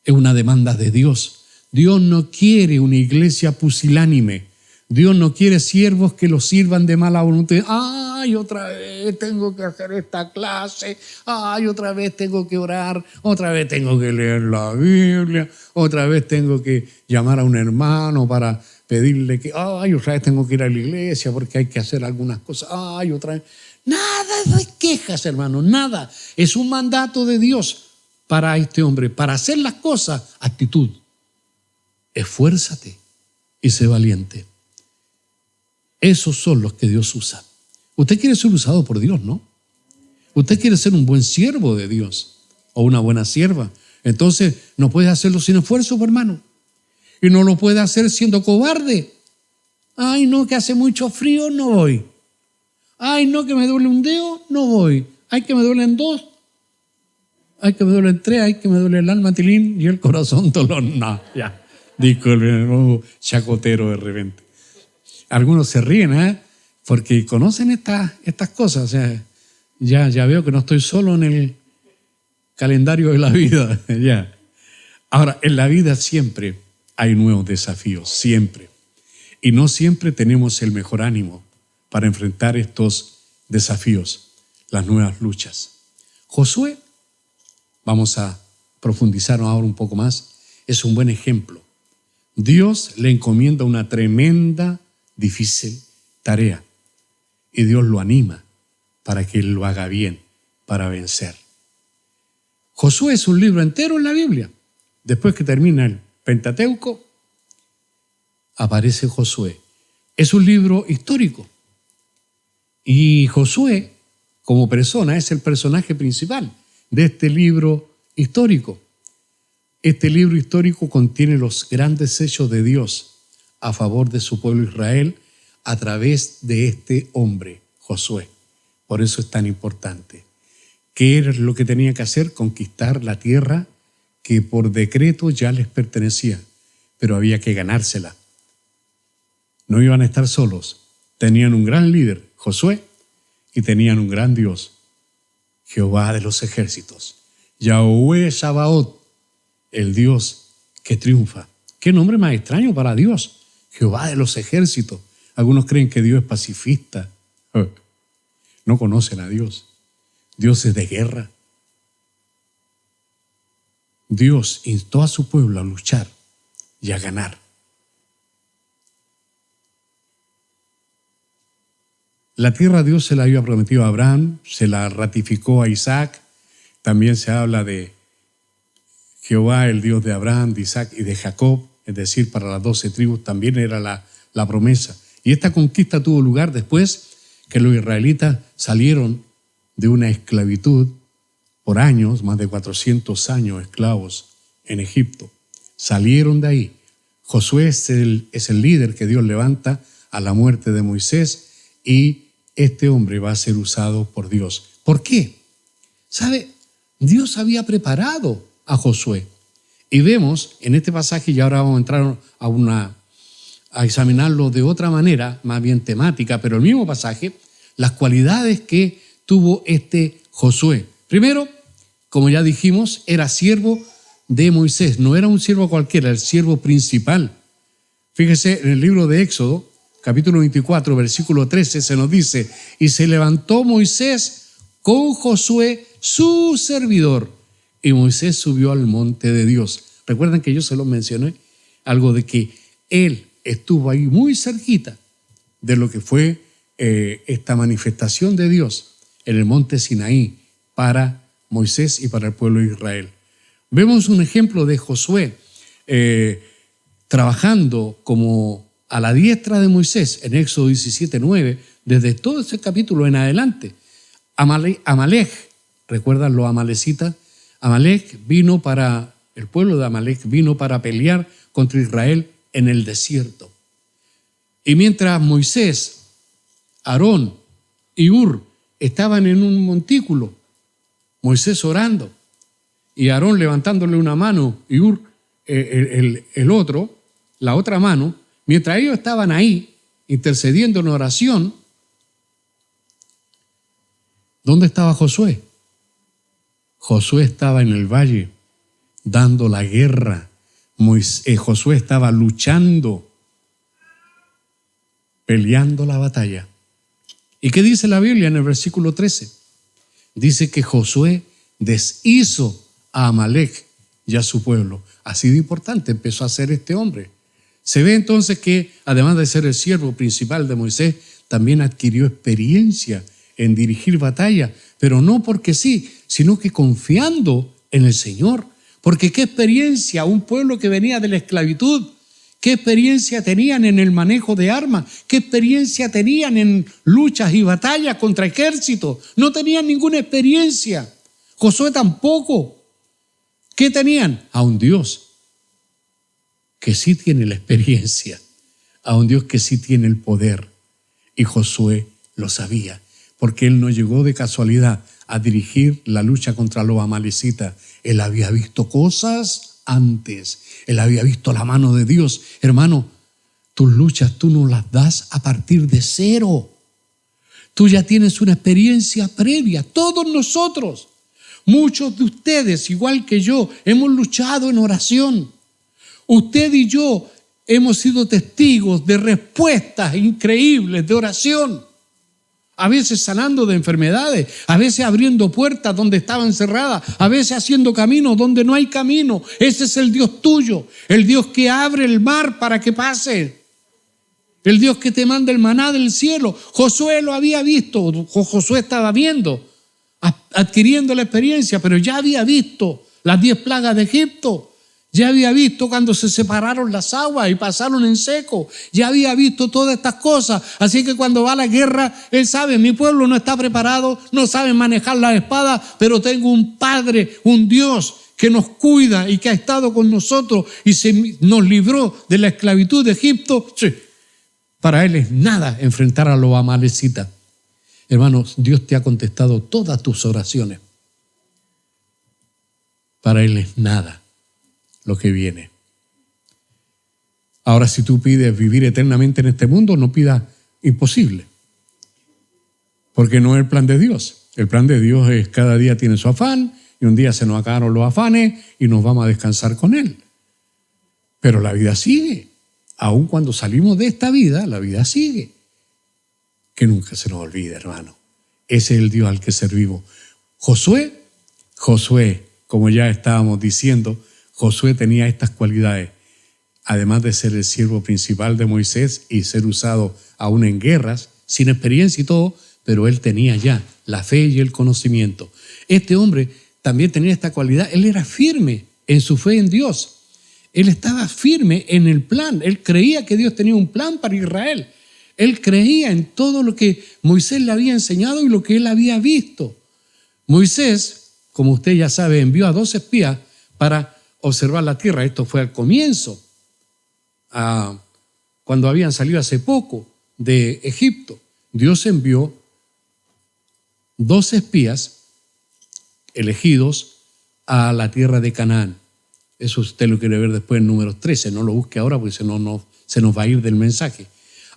Es una demanda de Dios. Dios no quiere una iglesia pusilánime. Dios no quiere siervos que lo sirvan de mala voluntad. Ay, otra vez tengo que hacer esta clase. Ay, otra vez tengo que orar. Otra vez tengo que leer la Biblia. Otra vez tengo que llamar a un hermano para pedirle que, ay, otra vez tengo que ir a la iglesia porque hay que hacer algunas cosas. Ay, otra vez. Nada de quejas, hermano, nada. Es un mandato de Dios para este hombre. Para hacer las cosas, actitud. Esfuérzate y sé valiente. Esos son los que Dios usa. Usted quiere ser usado por Dios, ¿no? Usted quiere ser un buen siervo de Dios o una buena sierva. Entonces no puede hacerlo sin esfuerzo, hermano. Y no lo puede hacer siendo cobarde. Ay, no, que hace mucho frío, no voy. Ay, no, que me duele un dedo, no voy. Ay, que me duelen dos. Ay, que me duelen tres. Ay, que me duele el alma, tilín, y el corazón, dolor. No, ya. Dijo el nuevo chacotero de repente. Algunos se ríen, porque conocen estas cosas. O sea, ya veo que no estoy solo en el calendario de la vida. Ya. Ahora, en la vida siempre hay nuevos desafíos, siempre. Y no siempre tenemos el mejor ánimo para enfrentar estos desafíos, las nuevas luchas. Josué, vamos a profundizar ahora un poco más, es un buen ejemplo. Dios le encomienda una tremenda, difícil tarea y Dios lo anima para que él lo haga bien, para vencer. Josué es un libro entero en la Biblia. Después que termina el Pentateuco, aparece Josué. Es un libro histórico y Josué, como persona, es el personaje principal de este libro histórico. Este libro histórico contiene los grandes hechos de Dios a favor de su pueblo Israel a través de este hombre, Josué. Por eso es tan importante. ¿Qué era lo que tenía que hacer? Conquistar la tierra que por decreto ya les pertenecía, pero había que ganársela. No iban a estar solos. Tenían un gran líder, Josué, y tenían un gran Dios, Jehová de los ejércitos, Yahweh Sabaoth, el Dios que triunfa. ¿Qué nombre más extraño para Dios? Jehová de los ejércitos. Algunos creen que Dios es pacifista. No conocen a Dios. Dios es de guerra. Dios instó a su pueblo a luchar y a ganar. La tierra Dios se la había prometido a Abraham, se la ratificó a Isaac. También se habla de Jehová, el Dios de Abraham, de Isaac y de Jacob, es decir, para las 12 tribus también era la promesa. Y esta conquista tuvo lugar después que los israelitas salieron de una esclavitud por años, más de 400 años esclavos en Egipto. Salieron de ahí. Josué es el líder que Dios levanta a la muerte de Moisés y este hombre va a ser usado por Dios. ¿Por qué? ¿Sabe? Dios había preparado a Josué. Y vemos en este pasaje, y ahora vamos a entrar a examinarlo de otra manera, más bien temática, pero el mismo pasaje, las cualidades que tuvo este Josué. Primero, como ya dijimos, era siervo de Moisés, no era un siervo cualquiera, el siervo principal. Fíjese, en el libro de Éxodo, capítulo 24, versículo 13, se nos dice: y se levantó Moisés con Josué, su servidor, y Moisés subió al monte de Dios. Recuerden que yo se lo mencioné, algo de que él estuvo ahí muy cerquita de lo que fue esta manifestación de Dios en el monte Sinaí para Moisés y para el pueblo de Israel. Vemos un ejemplo de Josué trabajando como a la diestra de Moisés en Éxodo 17:9, desde todo ese capítulo en adelante. Amalek, ¿recuerdan los amalecitas? El pueblo de Amalek vino para pelear contra Israel en el desierto. Y mientras Moisés, Aarón y Hur estaban en un montículo, Moisés orando y Aarón levantándole una mano y Hur la otra mano, mientras ellos estaban ahí intercediendo en oración, ¿dónde estaba Josué? Josué estaba en el valle dando la guerra. Josué estaba luchando, peleando la batalla. ¿Y qué dice la Biblia en el versículo 13? Dice que Josué deshizo a Amalek y a su pueblo. Así de importante empezó a ser este hombre. Se ve entonces que, además de ser el siervo principal de Moisés, también adquirió experiencia en dirigir batalla, pero no porque sí, sino que confiando en el Señor. Porque qué experiencia, un pueblo que venía de la esclavitud, qué experiencia tenían en el manejo de armas, qué experiencia tenían en luchas y batallas contra ejércitos. No tenían ninguna experiencia. Josué tampoco. ¿Qué tenían? A un Dios que sí tiene la experiencia, a un Dios que sí tiene el poder. Y Josué lo sabía, porque él no llegó de casualidad a dirigir la lucha contra los amalecitas. Él había visto cosas antes, él había visto la mano de Dios. Hermano, tus luchas tú no las das a partir de cero. Tú ya tienes una experiencia previa, todos nosotros. Muchos de ustedes, igual que yo, hemos luchado en oración. Usted y yo hemos sido testigos de respuestas increíbles de oración. A veces sanando de enfermedades, a veces abriendo puertas donde estaban cerradas, a veces haciendo caminos donde no hay camino. Ese es el Dios tuyo, el Dios que abre el mar para que pase, el Dios que te manda el maná del cielo. Josué lo había visto, Josué estaba viendo, adquiriendo la experiencia, pero ya había visto las 10 plagas de Egipto. Ya había visto cuando se separaron las aguas y pasaron en seco. Ya había visto todas estas cosas. Así que cuando va a la guerra, él sabe, mi pueblo no está preparado, no sabe manejar la espada, pero tengo un Padre, un Dios que nos cuida y que ha estado con nosotros y nos libró de la esclavitud de Egipto. Sí, para él es nada enfrentar a los amalecitas. Hermanos, Dios te ha contestado todas tus oraciones. Para él es nada lo que viene. Ahora, si tú pides vivir eternamente en este mundo, no pidas imposible, porque no es el plan de Dios. El plan de Dios es cada día tiene su afán y un día se nos acabaron los afanes y nos vamos a descansar con Él. Pero la vida sigue. Aun cuando salimos de esta vida, la vida sigue. Que nunca se nos olvide, hermano. Ese es el Dios al que servimos. Josué, como ya estábamos diciendo, Josué tenía estas cualidades, además de ser el siervo principal de Moisés y ser usado aún en guerras, sin experiencia y todo, pero él tenía ya la fe y el conocimiento. Este hombre también tenía esta cualidad, él era firme en su fe en Dios. Él estaba firme en el plan. Él creía que Dios tenía un plan para Israel. Él creía en todo lo que Moisés le había enseñado y lo que él había visto. Moisés, como usted ya sabe, envió a 2 espías para observar la tierra. Esto fue al comienzo, cuando habían salido hace poco de Egipto. Dios envió 2 espías elegidos a la tierra de Canaán. Eso usted lo quiere ver después en Números 13. No lo busque ahora porque se nos va a ir del mensaje.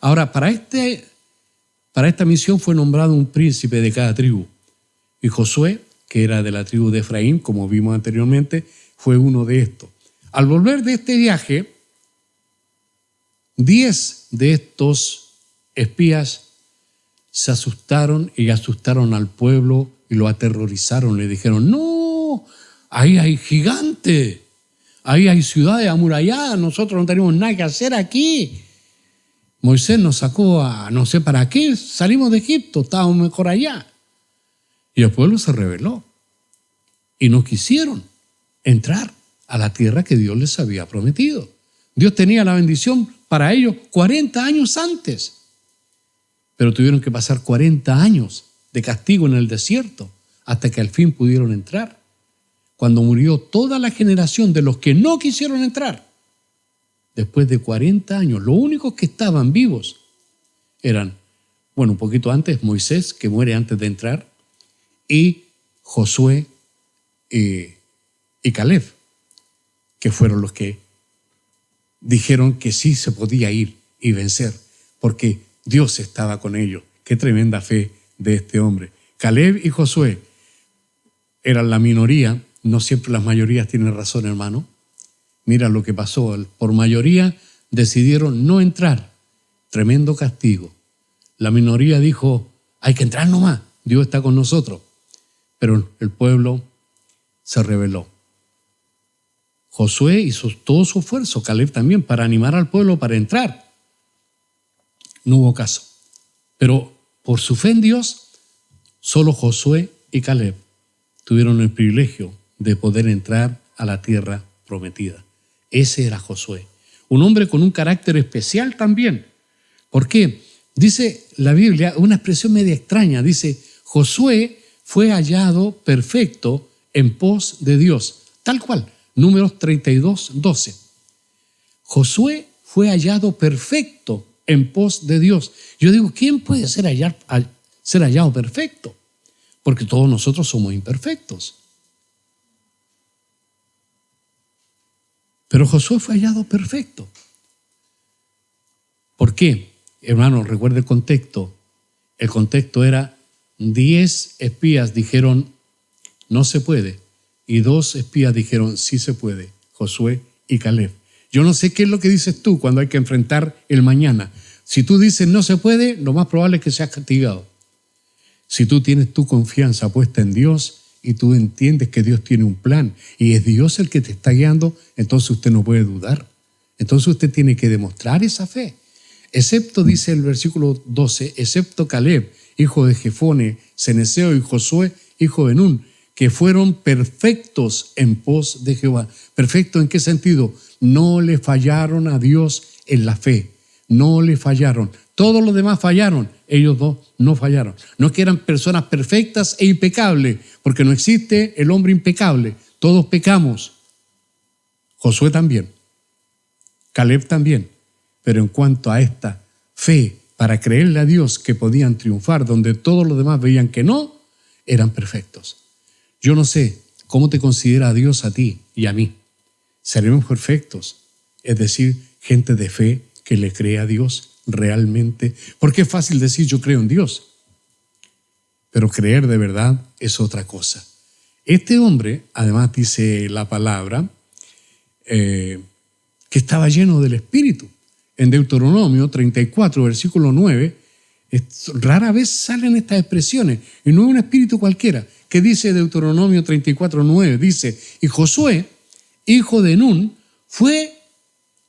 Ahora, para esta misión fue nombrado un príncipe de cada tribu. Y Josué, que era de la tribu de Efraín, como vimos anteriormente, fue uno de estos. Al volver de este viaje, 10 de estos espías se asustaron y asustaron al pueblo y lo aterrorizaron. Le dijeron, no, ahí hay gigantes, ahí hay ciudades amuralladas, nosotros no tenemos nada que hacer aquí. Moisés nos sacó a no sé para qué, salimos de Egipto, estábamos mejor allá. Y el pueblo se rebeló y no quisieron entrar a la tierra que Dios les había prometido. Dios tenía la bendición para ellos 40 años antes, pero tuvieron que pasar 40 años de castigo en el desierto hasta que al fin pudieron entrar. Cuando murió toda la generación de los que no quisieron entrar, después de 40 años, los únicos que estaban vivos eran, un poquito antes, Moisés, que muere antes de entrar, y Josué y Caleb, que fueron los que dijeron que sí se podía ir y vencer, porque Dios estaba con ellos. Qué tremenda fe de este hombre. Caleb y Josué eran la minoría, no siempre las mayorías tienen razón, hermano. Mira lo que pasó, por mayoría decidieron no entrar, tremendo castigo. La minoría dijo, hay que entrar nomás, Dios está con nosotros. Pero el pueblo se rebeló. Josué hizo todo su esfuerzo, Caleb también, para animar al pueblo para entrar. No hubo caso. Pero por su fe en Dios, solo Josué y Caleb tuvieron el privilegio de poder entrar a la tierra prometida. Ese era Josué, un hombre con un carácter especial también. ¿Por qué? Dice la Biblia, una expresión media extraña, dice, Josué fue hallado perfecto en pos de Dios, tal cual, Números 32, 12. Josué fue hallado perfecto en pos de Dios. Yo digo, ¿quién puede ser hallado perfecto? Porque todos nosotros somos imperfectos. Pero Josué fue hallado perfecto. ¿Por qué? Hermano, recuerde el contexto. El contexto era 10 espías dijeron, no se puede. Y 2 espías dijeron, sí se puede. Josué y Caleb. Yo no sé qué es lo que dices tú cuando hay que enfrentar el mañana. Si tú dices no se puede, lo más probable es que seas castigado. Si tú tienes tu confianza puesta en Dios y tú entiendes que Dios tiene un plan y es Dios el que te está guiando, entonces usted no puede dudar. Entonces usted tiene que demostrar esa fe. Excepto, dice el versículo 12, excepto Caleb, hijo de Jefone, Ceneseo y Josué, hijo de Nun, que fueron perfectos en pos de Jehová. ¿Perfecto en qué sentido? No le fallaron a Dios en la fe. No le fallaron. Todos los demás fallaron. Ellos dos no fallaron. No es que eran personas perfectas e impecables, porque no existe el hombre impecable. Todos pecamos. Josué también. Caleb también. Pero en cuanto a esta fe para creerle a Dios que podían triunfar donde todos los demás veían que no, eran perfectos. Yo no sé cómo te considera Dios a ti y a mí. ¿Seremos perfectos? Es decir, gente de fe que le cree a Dios realmente. Porque es fácil decir yo creo en Dios, pero creer de verdad es otra cosa. Este hombre, además dice la palabra, que estaba lleno del Espíritu. En Deuteronomio 34, versículo 9, rara vez salen estas expresiones, y no es un espíritu cualquiera. Que dice Deuteronomio 34, 9, dice, y Josué, hijo de Nun, fue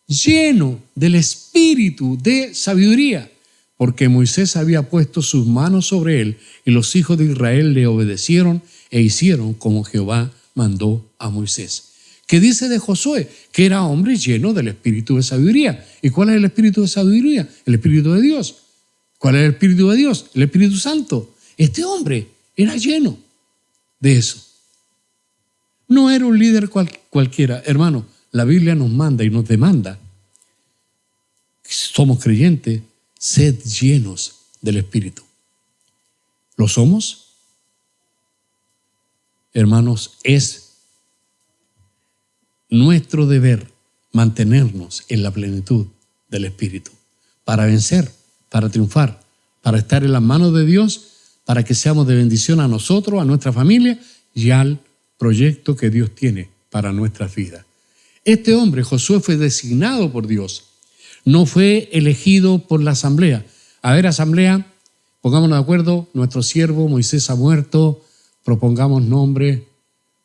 lleno del espíritu de sabiduría, porque Moisés había puesto sus manos sobre él, y los hijos de Israel le obedecieron e hicieron como Jehová mandó a Moisés. que dice de Josué que era hombre lleno del espíritu de sabiduría. ¿Y cuál es el espíritu de sabiduría? El espíritu de Dios. ¿Cuál es el espíritu de Dios? El Espíritu Santo. Este hombre era lleno de eso. No era un líder cualquiera. Hermano, la Biblia nos manda y nos demanda, somos creyentes, sed llenos del Espíritu. ¿Lo somos? Hermanos, es nuestro deber mantenernos en la plenitud del Espíritu para vencer, para triunfar, para estar en las manos de Dios, para que seamos de bendición a nosotros, a nuestra familia y al proyecto que Dios tiene para nuestras vidas. Este hombre, Josué, fue designado por Dios, no fue elegido por la asamblea. A ver, asamblea, pongámonos de acuerdo, nuestro siervo Moisés ha muerto, propongamos nombre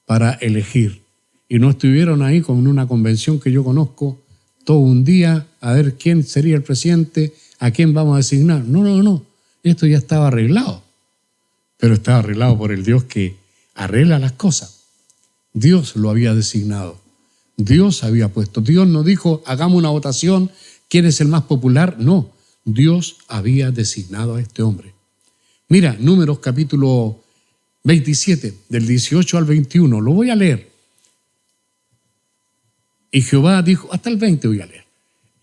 para elegir. Y no estuvieron ahí como en una convención que yo conozco, todo un día, a ver quién sería el presidente, a quién vamos a designar. No, esto ya estaba arreglado, pero estaba arreglado por el Dios que arregla las cosas. Dios lo había designado, Dios había puesto. Dios no dijo, hagamos una votación, ¿quién es el más popular? No, Dios había designado a este hombre. Mira, Números capítulo 27, del 18 al 21, lo voy a leer. Y Jehová dijo, hasta el 20 voy a leer.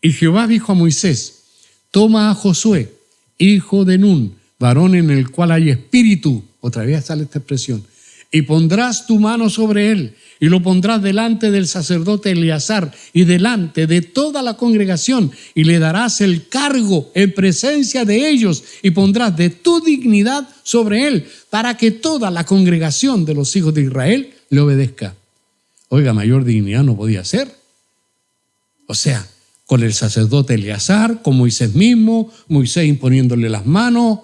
Y Jehová dijo a Moisés, toma a Josué, hijo de Nun, varón en el cual hay espíritu, otra vez sale esta expresión, y pondrás tu mano sobre él, y lo pondrás delante del sacerdote Eleazar y delante de toda la congregación, y le darás el cargo en presencia de ellos, y pondrás de tu dignidad sobre él, para que toda la congregación de los hijos de Israel le obedezca. Oiga, mayor dignidad no podía ser. O sea, con el sacerdote Eleazar, con Moisés mismo, Moisés imponiéndole las manos,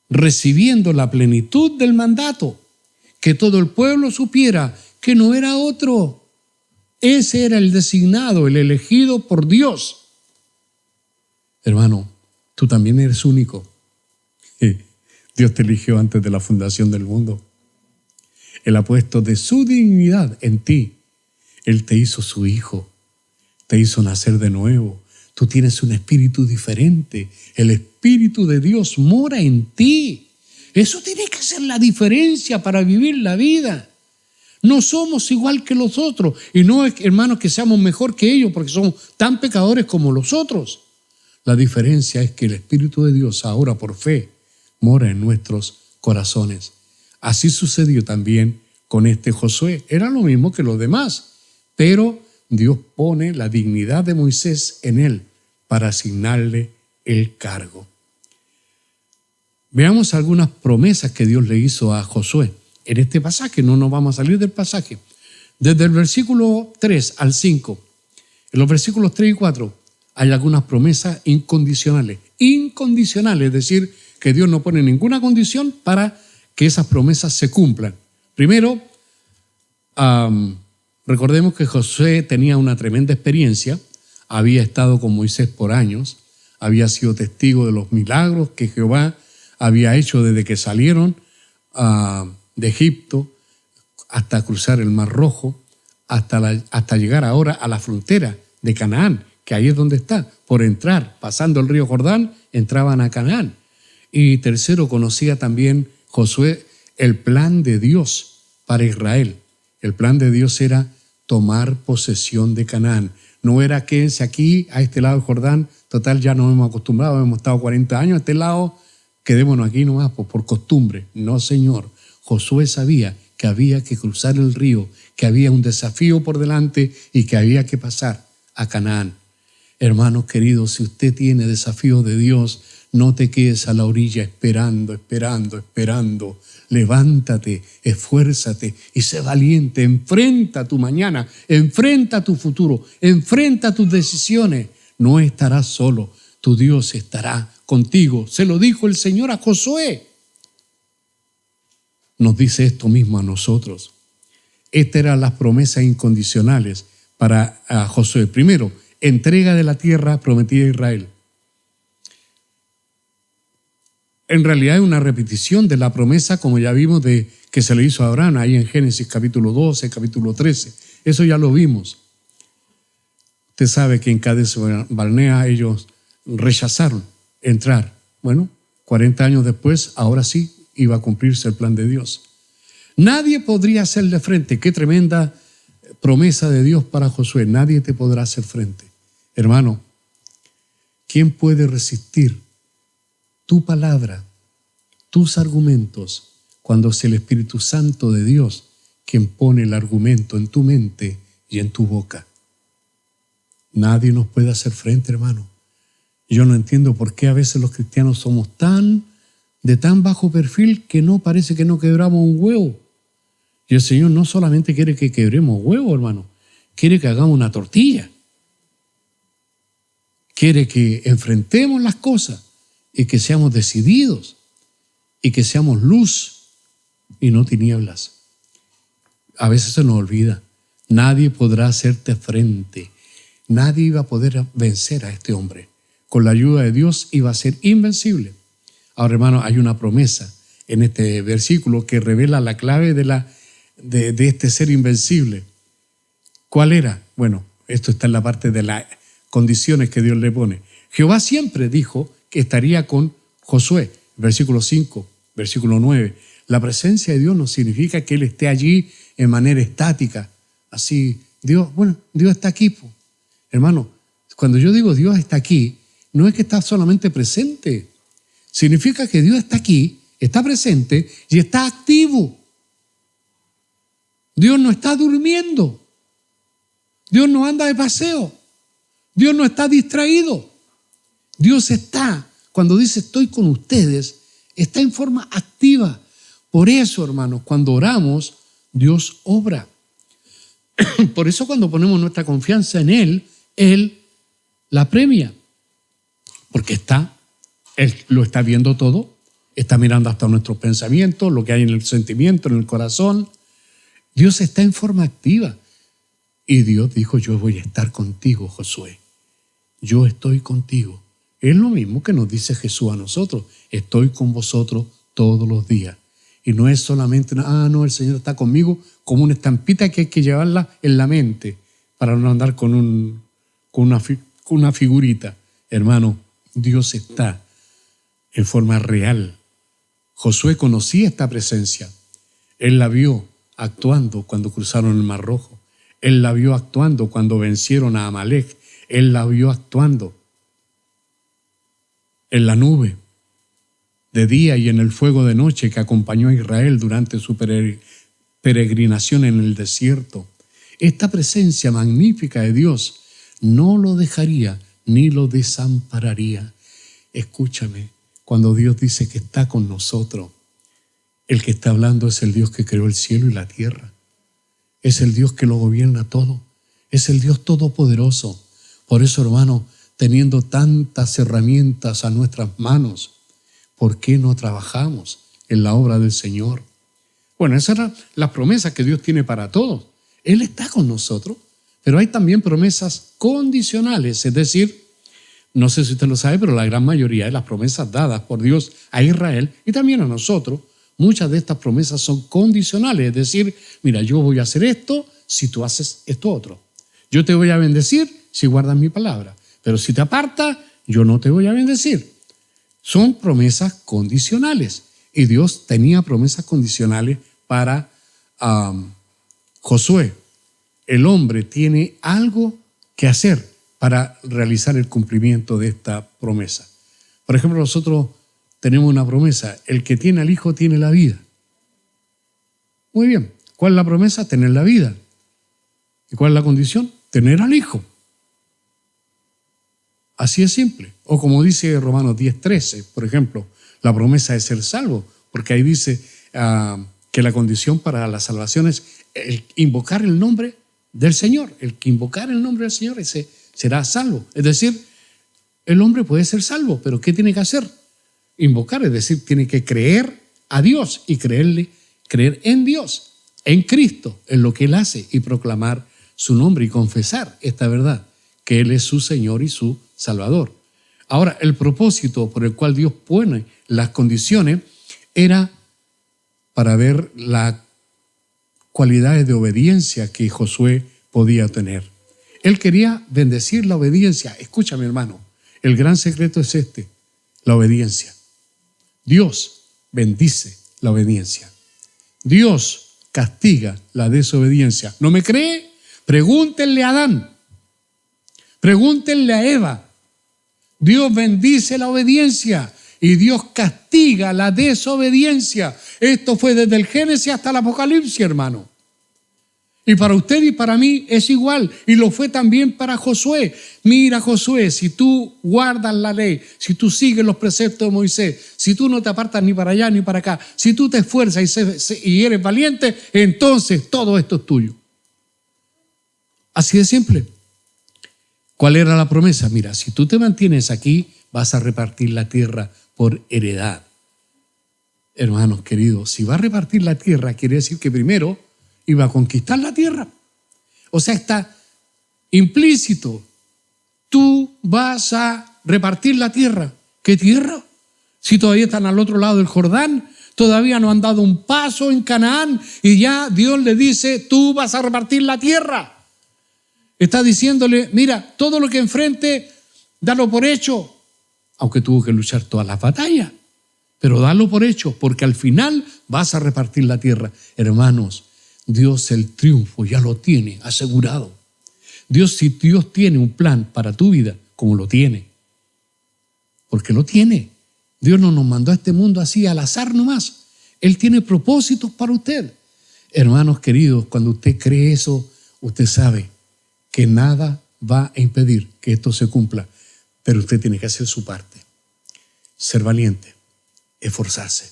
recibiendo la plenitud del mandato, que todo el pueblo supiera que no era otro. Ese era el designado, el elegido por Dios. Hermano, tú también eres único. Dios te eligió antes de la fundación del mundo. Él ha puesto de su dignidad en ti. Él te hizo su hijo, te hizo nacer de nuevo. Tú tienes un espíritu diferente. El Espíritu de Dios mora en ti. Eso tiene que ser la diferencia para vivir la vida. No somos igual que los otros. Y no es, hermanos, que seamos mejor que ellos porque somos tan pecadores como los otros. La diferencia es que el Espíritu de Dios ahora por fe mora en nuestros corazones. Así sucedió también con este Josué. Era lo mismo que los demás, pero Dios pone la dignidad de Moisés en él para asignarle el cargo. Veamos algunas promesas que Dios le hizo a Josué. En este pasaje, no nos vamos a salir del pasaje. Desde el versículo 3 al 5, en los versículos 3 y 4, hay algunas promesas incondicionales. Incondicionales, es decir, que Dios no pone ninguna condición para que esas promesas se cumplan. Primero, recordemos que Josué tenía una tremenda experiencia, había estado con Moisés por años, había sido testigo de los milagros que Jehová había hecho desde que salieron de Egipto hasta cruzar el Mar Rojo, hasta llegar ahora a la frontera de Canaán, que ahí es donde está. Por entrar, pasando el río Jordán, entraban a Canaán. Y tercero, conocía también Josué el plan de Dios para Israel. El plan de Dios era tomar posesión de Canaán. No era quédense aquí, a este lado del Jordán, total ya nos hemos acostumbrado, hemos estado 40 años a este lado, quedémonos aquí nomás por costumbre. No, Señor. Josué sabía que había que cruzar el río, que había un desafío por delante y que había que pasar a Canaán. Hermanos queridos, si usted tiene desafíos de Dios, no te quedes a la orilla esperando. Levántate, esfuérzate y sé valiente. Enfrenta tu mañana, enfrenta tu futuro, enfrenta tus decisiones. No estarás solo, tu Dios estará contigo. Se lo dijo el Señor a Josué. Nos dice esto mismo a nosotros. Estas eran las promesas incondicionales para Josué. Primero, entrega de la tierra prometida a Israel. En realidad es una repetición de la promesa, como ya vimos, de que se le hizo a Abraham ahí en Génesis capítulo 12, capítulo 13. Eso ya lo vimos. Usted sabe que en Cades Barnea ellos rechazaron entrar. Bueno, 40 años después, ahora sí iba a cumplirse el plan de Dios. Nadie podría hacerle frente. Qué tremenda promesa de Dios para Josué. Nadie te podrá hacer frente. Hermano, ¿quién puede resistir tu palabra, tus argumentos, cuando es el Espíritu Santo de Dios quien pone el argumento en tu mente y en tu boca? Nadie nos puede hacer frente, hermano. Yo no entiendo por qué a veces los cristianos somos de tan bajo perfil que no parece que no quebramos un huevo. Y el Señor no solamente quiere que quebremos huevo, hermano, quiere que hagamos una tortilla. Quiere que enfrentemos las cosas y que seamos decididos y que seamos luz y no tinieblas. A veces se nos olvida. Nadie podrá hacerte frente. Nadie iba a poder vencer a este hombre. Con la ayuda de Dios iba a ser invencible. Ahora, hermano, hay una promesa en este versículo que revela la clave de este ser invencible. ¿Cuál era? Bueno, esto está en la parte de las condiciones que Dios le pone. Jehová siempre dijo que estaría con Josué. Versículo 5, versículo 9. La presencia de Dios no significa que Él esté allí en manera estática. Así, Dios está aquí. Hermano, cuando yo digo Dios está aquí, no es que está solamente presente. Significa que Dios está aquí, está presente y está activo. Dios no está durmiendo. Dios no anda de paseo. Dios no está distraído. Dios está, cuando dice estoy con ustedes, está en forma activa. Por eso, hermanos, cuando oramos, Dios obra. Por eso cuando ponemos nuestra confianza en Él la premia. Porque Él lo está viendo todo, está mirando hasta nuestros pensamientos, lo que hay en el sentimiento, en el corazón. Dios está en forma activa. Y Dios dijo, yo voy a estar contigo, Josué. Yo estoy contigo. Es lo mismo que nos dice Jesús a nosotros. Estoy con vosotros todos los días. Y no es solamente, no, el Señor está conmigo, como una estampita que hay que llevarla en la mente para no andar con una figurita. Hermano, Dios está en forma real. Josué conocía esta presencia. Él la vio actuando cuando cruzaron el Mar Rojo. Él la vio actuando cuando vencieron a Amalek. Él la vio actuando en la nube de día y en el fuego de noche que acompañó a Israel durante su peregrinación en el desierto. Esta presencia magnífica de Dios no lo dejaría ni lo desampararía. Escúchame, cuando Dios dice que está con nosotros, el que está hablando es el Dios que creó el cielo y la tierra. Es el Dios que lo gobierna todo. Es el Dios todopoderoso. Por eso, hermano, teniendo tantas herramientas a nuestras manos, ¿por qué no trabajamos en la obra del Señor? Bueno, esas eran las promesas que Dios tiene para todos. Él está con nosotros, pero hay también promesas condicionales, es decir, no sé si usted lo sabe, pero la gran mayoría de las promesas dadas por Dios a Israel y también a nosotros, muchas de estas promesas son condicionales, es decir, mira, yo voy a hacer esto si tú haces esto otro. Yo te voy a bendecir si guardas mi palabra, pero si te apartas, yo no te voy a bendecir. Son promesas condicionales y Dios tenía promesas condicionales para Josué. El hombre tiene algo que hacer para realizar el cumplimiento de esta promesa. Por ejemplo, nosotros tenemos una promesa, el que tiene al Hijo tiene la vida. Muy bien, ¿cuál es la promesa? Tener la vida. ¿Y cuál es la condición? Tener al Hijo. Así es simple. O como dice Romanos 10:13, por ejemplo, la promesa de ser salvo, porque ahí dice que la condición para la salvación es el invocar el nombre del Señor. El que invocar el nombre del Señor, ese será salvo. Es decir, el hombre puede ser salvo, pero ¿qué tiene que hacer? Invocar, es decir, tiene que creer a Dios y creer en Dios, en Cristo, en lo que Él hace y proclamar su nombre y confesar esta verdad, que Él es su Señor y su Salvador. Ahora, el propósito por el cual Dios pone las condiciones era para ver las cualidades de obediencia que Josué podía tener. Él quería bendecir la obediencia. Escúchame, hermano, el gran secreto es este, la obediencia. Dios bendice la obediencia. Dios castiga la desobediencia. ¿No me cree? Pregúntenle a Adán. Pregúntenle a Eva. Dios bendice la obediencia y Dios castiga la desobediencia. Esto fue desde el Génesis hasta el Apocalipsis, hermano. Y para usted y para mí es igual. Y lo fue también para Josué. Mira, Josué, si tú guardas la ley, si tú sigues los preceptos de Moisés, si tú no te apartas ni para allá ni para acá, si tú te esfuerzas y eres valiente, entonces todo esto es tuyo. Así de simple. ¿Cuál era la promesa? Mira, si tú te mantienes aquí, vas a repartir la tierra por heredad. Hermanos queridos, si va a repartir la tierra, quiere decir que primero iba a conquistar la tierra. O sea, está implícito. Tú vas a repartir la tierra. ¿Qué tierra? Si todavía están al otro lado del Jordán, todavía no han dado un paso en Canaán y ya Dios le dice, tú vas a repartir la tierra. Está diciéndole, mira, todo lo que enfrente, dalo por hecho. Aunque tuvo que luchar todas las batallas. Pero dalo por hecho, porque al final vas a repartir la tierra. Hermanos, Dios el triunfo ya lo tiene asegurado. Si Dios tiene un plan para tu vida, como lo tiene, porque lo tiene. Dios no nos mandó a este mundo así al azar nomás. Él tiene propósitos para usted. Hermanos queridos, cuando usted cree eso, usted sabe que nada va a impedir que esto se cumpla, pero usted tiene que hacer su parte. Ser valiente, esforzarse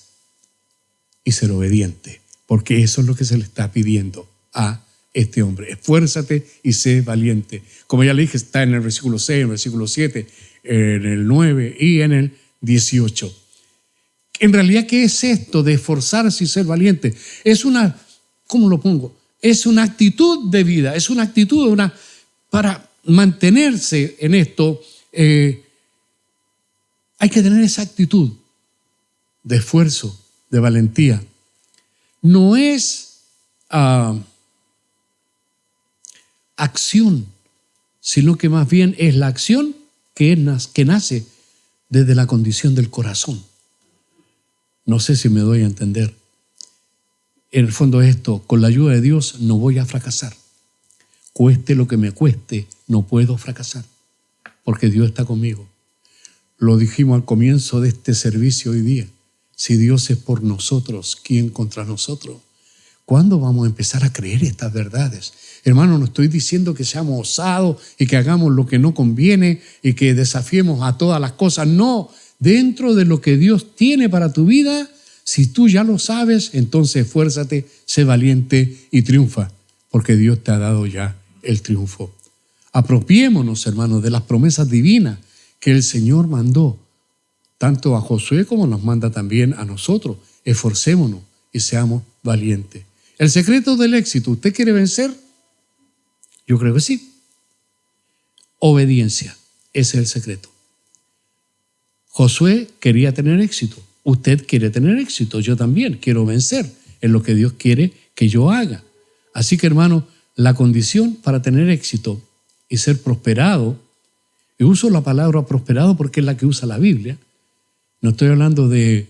y ser obediente, porque eso es lo que se le está pidiendo a este hombre. Esfuérzate y sé valiente. Como ya le dije, está en el versículo 6, en el versículo 7, en el 9 y en el 18. En realidad, ¿qué es esto de esforzarse y ser valiente? Es una, ¿cómo lo pongo? Es una actitud de vida, es una actitud, para mantenerse en esto, hay que tener esa actitud de esfuerzo, de valentía. No es acción, sino que más bien es la acción que nace desde la condición del corazón. No sé si me doy a entender. En el fondo es esto, con la ayuda de Dios no voy a fracasar. Cueste lo que me cueste, no puedo fracasar, porque Dios está conmigo. Lo dijimos al comienzo de este servicio hoy día. Si Dios es por nosotros, ¿quién contra nosotros? ¿Cuándo vamos a empezar a creer estas verdades? Hermano, no estoy diciendo que seamos osados y que hagamos lo que no conviene y que desafiemos a todas las cosas. No, dentro de lo que Dios tiene para tu vida, si tú ya lo sabes, entonces esfuérzate, sé valiente y triunfa, porque Dios te ha dado ya el triunfo. Apropiémonos, hermanos, de las promesas divinas que el Señor mandó, tanto a Josué como nos manda también a nosotros. Esforcémonos y seamos valientes. El secreto del éxito, ¿usted quiere vencer? Yo creo que sí. Obediencia, ese es el secreto. Josué quería tener éxito. Usted quiere tener éxito, yo también quiero vencer en lo que Dios quiere que yo haga. Así que, hermano, la condición para tener éxito y ser prosperado, y uso la palabra prosperado porque es la que usa la Biblia, no estoy hablando de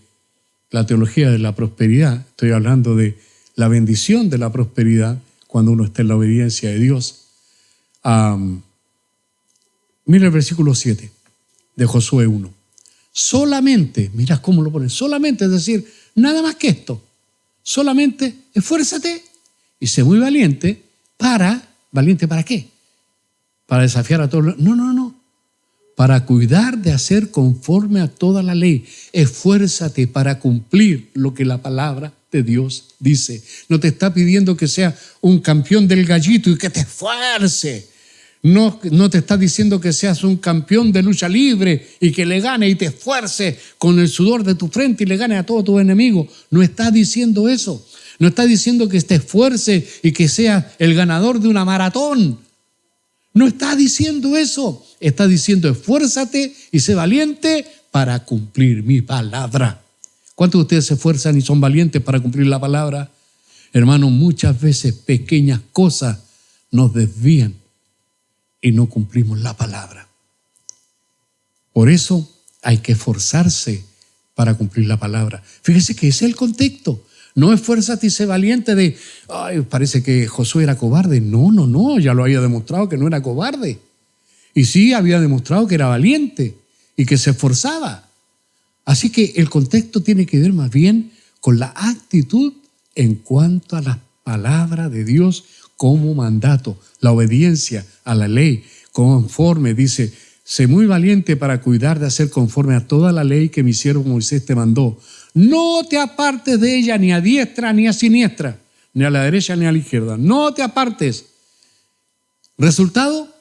la teología de la prosperidad, estoy hablando de la bendición de la prosperidad cuando uno está en la obediencia de Dios. Mira el versículo 7 de Josué 1. Solamente, mira cómo lo pone, solamente, es decir, nada más que esto. Solamente esfuérzate y sé muy valiente ¿valiente para qué? Para desafiar a todos. No. Para cuidar de hacer conforme a toda la ley. Esfuérzate para cumplir lo que la palabra de Dios dice. No te está pidiendo que seas un campeón del gallito y que te esfuerce. No te está diciendo que seas un campeón de lucha libre y que le gane y te esfuerce con el sudor de tu frente y le gane a todos tus enemigos. No está diciendo eso. No está diciendo que te esfuerce y que seas el ganador de una maratón. No está diciendo eso. Está diciendo esfuérzate y sé valiente para cumplir mi palabra. ¿Cuántos de ustedes se esfuerzan y son valientes para cumplir la palabra? Hermanos, muchas veces pequeñas cosas nos desvían y no cumplimos la palabra. Por eso hay que esforzarse para cumplir la palabra. Fíjese que ese es el contexto. No esfuérzate y sé valiente de, ay, parece que Josué era cobarde. No, ya lo había demostrado que no era cobarde. Y sí había demostrado que era valiente y que se esforzaba. Así que el contexto tiene que ver más bien con la actitud en cuanto a la palabra de Dios como mandato, la obediencia a la ley, conforme, dice, sé muy valiente para cuidar de hacer conforme a toda la ley que mi siervo Moisés te mandó. No te apartes de ella ni a diestra ni a siniestra, ni a la derecha ni a la izquierda. No te apartes. Resultado,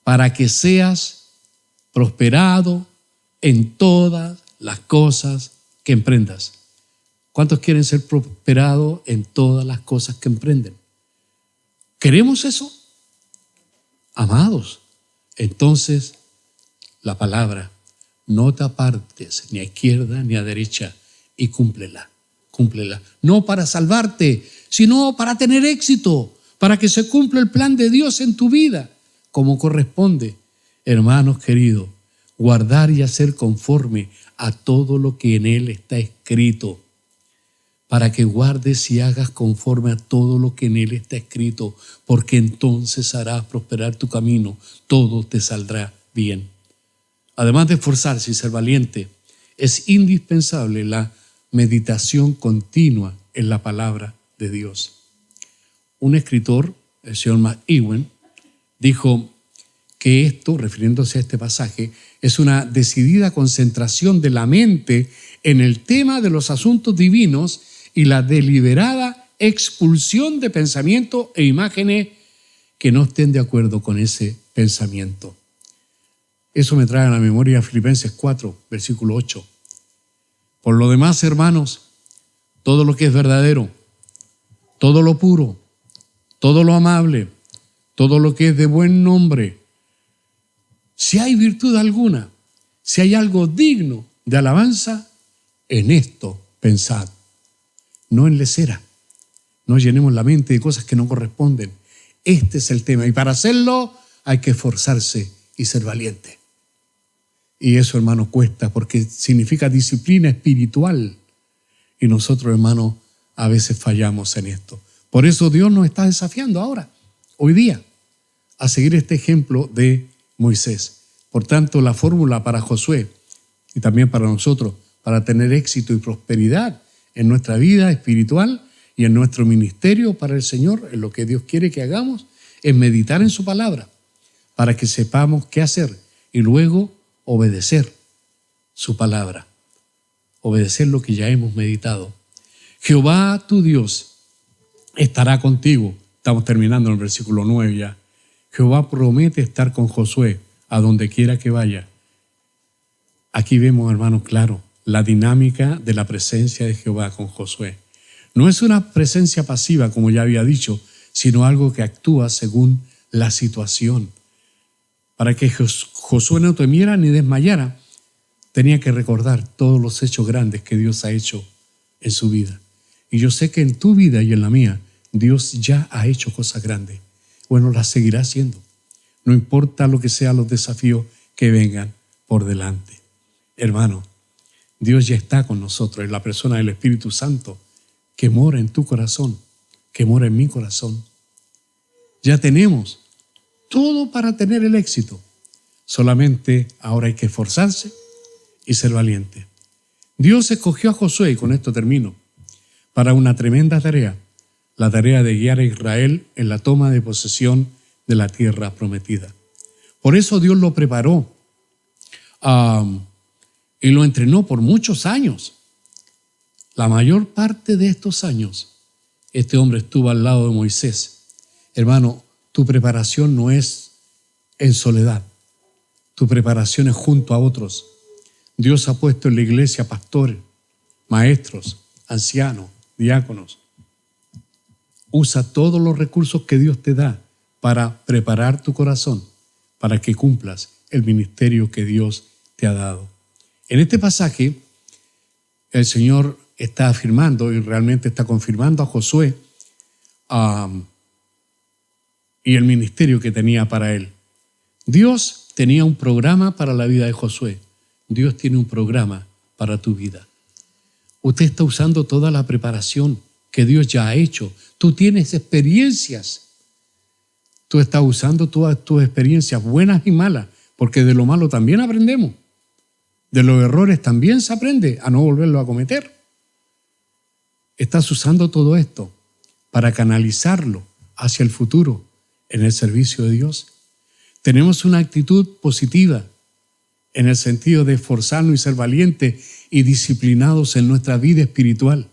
para que seas prosperado en todas las cosas que emprendas. ¿Cuántos quieren ser prosperados en todas las cosas que emprenden? ¿Queremos eso? Amados, entonces la palabra, no te apartes ni a izquierda ni a derecha, y cúmplela. No para salvarte, sino para tener éxito, para que se cumpla el plan de Dios en tu vida, como corresponde. Hermanos queridos, guardar y hacer conforme a todo lo que en él está escrito, para que guardes y hagas conforme a todo lo que en él está escrito, porque entonces harás prosperar tu camino, todo te saldrá bien. Además de esforzarse y ser valiente, es indispensable la meditación continua en la palabra de Dios. Un escritor, el señor McEwen, dijo que esto, refiriéndose a este pasaje, es una decidida concentración de la mente en el tema de los asuntos divinos y la deliberada expulsión de pensamientos e imágenes que no estén de acuerdo con ese pensamiento. Eso me trae a la memoria Filipenses 4, versículo 8. Por lo demás, hermanos, todo lo que es verdadero, todo lo puro, todo lo amable, todo lo que es de buen nombre, si hay virtud alguna, si hay algo digno de alabanza, en esto pensad. No en lesera, no llenemos la mente de cosas que no corresponden. Este es el tema y para hacerlo hay que esforzarse y ser valiente. Y eso, hermano, cuesta porque significa disciplina espiritual. Y nosotros, hermano, a veces fallamos en esto. Por eso Dios nos está desafiando ahora, hoy día, a seguir este ejemplo de Moisés. Por tanto, la fórmula para Josué y también para nosotros, para tener éxito y prosperidad en nuestra vida espiritual y en nuestro ministerio para el Señor, en lo que Dios quiere que hagamos, es meditar en su palabra para que sepamos qué hacer y luego obedecer su palabra, obedecer lo que ya hemos meditado. Jehová tu Dios estará contigo. Estamos terminando en el versículo 9 ya. Jehová promete estar con Josué a donde quiera que vaya. Aquí vemos, hermanos, claro, la dinámica de la presencia de Jehová con Josué. No es una presencia pasiva, como ya había dicho, sino algo que actúa según la situación. Para que Josué no temiera ni desmayara, tenía que recordar todos los hechos grandes que Dios ha hecho en su vida. Y yo sé que en tu vida y en la mía, Dios ya ha hecho cosas grandes. Bueno, las seguirá haciendo. No importa lo que sean los desafíos que vengan por delante. Hermano, Dios ya está con nosotros en la persona del Espíritu Santo que mora en tu corazón, que mora en mi corazón. Ya tenemos todo para tener el éxito. Solamente ahora hay que esforzarse y ser valiente. Dios escogió a Josué, y con esto termino, para una tremenda tarea, la tarea de guiar a Israel en la toma de posesión de la tierra prometida. Por eso Dios lo preparó y lo entrenó por muchos años. La mayor parte de estos años, este hombre estuvo al lado de Moisés. Hermano, tu preparación no es en soledad. Tu preparación es junto a otros. Dios ha puesto en la iglesia pastores, maestros, ancianos, diáconos. Usa todos los recursos que Dios te da para preparar tu corazón, para que cumplas el ministerio que Dios te ha dado. En este pasaje, el Señor está afirmando y realmente está confirmando a Josué y el ministerio que tenía para él. Dios tenía un programa para la vida de Josué. Dios tiene un programa para tu vida. Usted está usando toda la preparación que Dios ya ha hecho. Tú tienes experiencias. Tú estás usando todas tus experiencias, buenas y malas, porque de lo malo también aprendemos. De los errores también se aprende a no volverlo a cometer. Estás usando todo esto para canalizarlo hacia el futuro en el servicio de Dios. Tenemos una actitud positiva en el sentido de esforzarnos y ser valientes y disciplinados en nuestra vida espiritual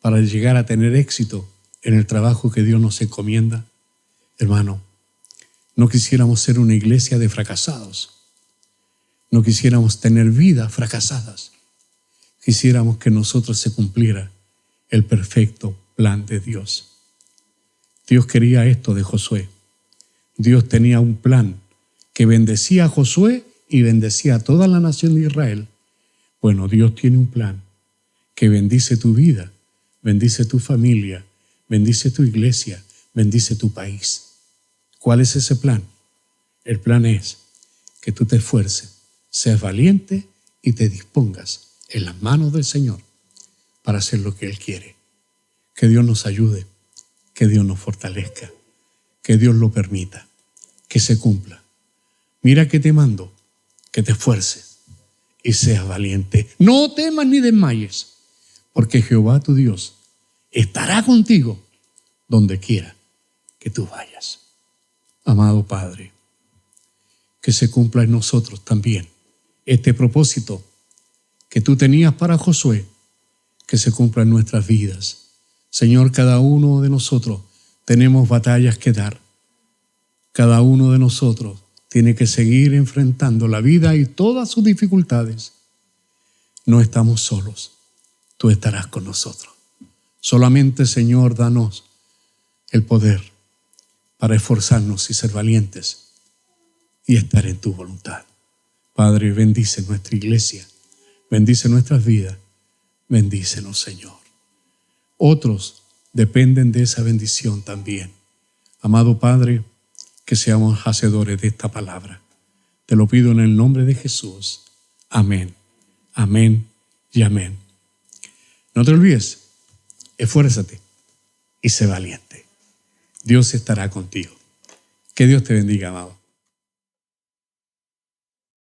para llegar a tener éxito en el trabajo que Dios nos encomienda. Hermano, no quisiéramos ser una iglesia de fracasados. No quisiéramos tener vidas fracasadas. Quisiéramos que en nosotros se cumpliera el perfecto plan de Dios. Dios quería esto de Josué. Dios tenía un plan que bendecía a Josué y bendecía a toda la nación de Israel. Bueno, Dios tiene un plan que bendice tu vida, bendice tu familia, bendice tu iglesia, bendice tu país. ¿Cuál es ese plan? El plan es que tú te esfuerces, seas valiente y te dispongas en las manos del Señor para hacer lo que Él quiere. Que Dios nos ayude, que Dios nos fortalezca, que Dios lo permita, que se cumpla. Mira que te mando, que te esfuerces y seas valiente. No temas ni desmayes, porque Jehová tu Dios estará contigo donde quiera que tú vayas. Amado Padre, que se cumpla en nosotros también este propósito que tú tenías para Josué, que se cumpla en nuestras vidas. Señor, cada uno de nosotros tenemos batallas que dar. Cada uno de nosotros tiene que seguir enfrentando la vida y todas sus dificultades. No estamos solos. Tú estarás con nosotros. Solamente, Señor, danos el poder para esforzarnos y ser valientes y estar en tu voluntad. Padre, bendice nuestra iglesia, bendice nuestras vidas, bendícenos, Señor. Otros dependen de esa bendición también. Amado Padre, que seamos hacedores de esta palabra. Te lo pido en el nombre de Jesús. Amén, amén y amén. No te olvides, esfuérzate y sé valiente. Dios estará contigo. Que Dios te bendiga, amado.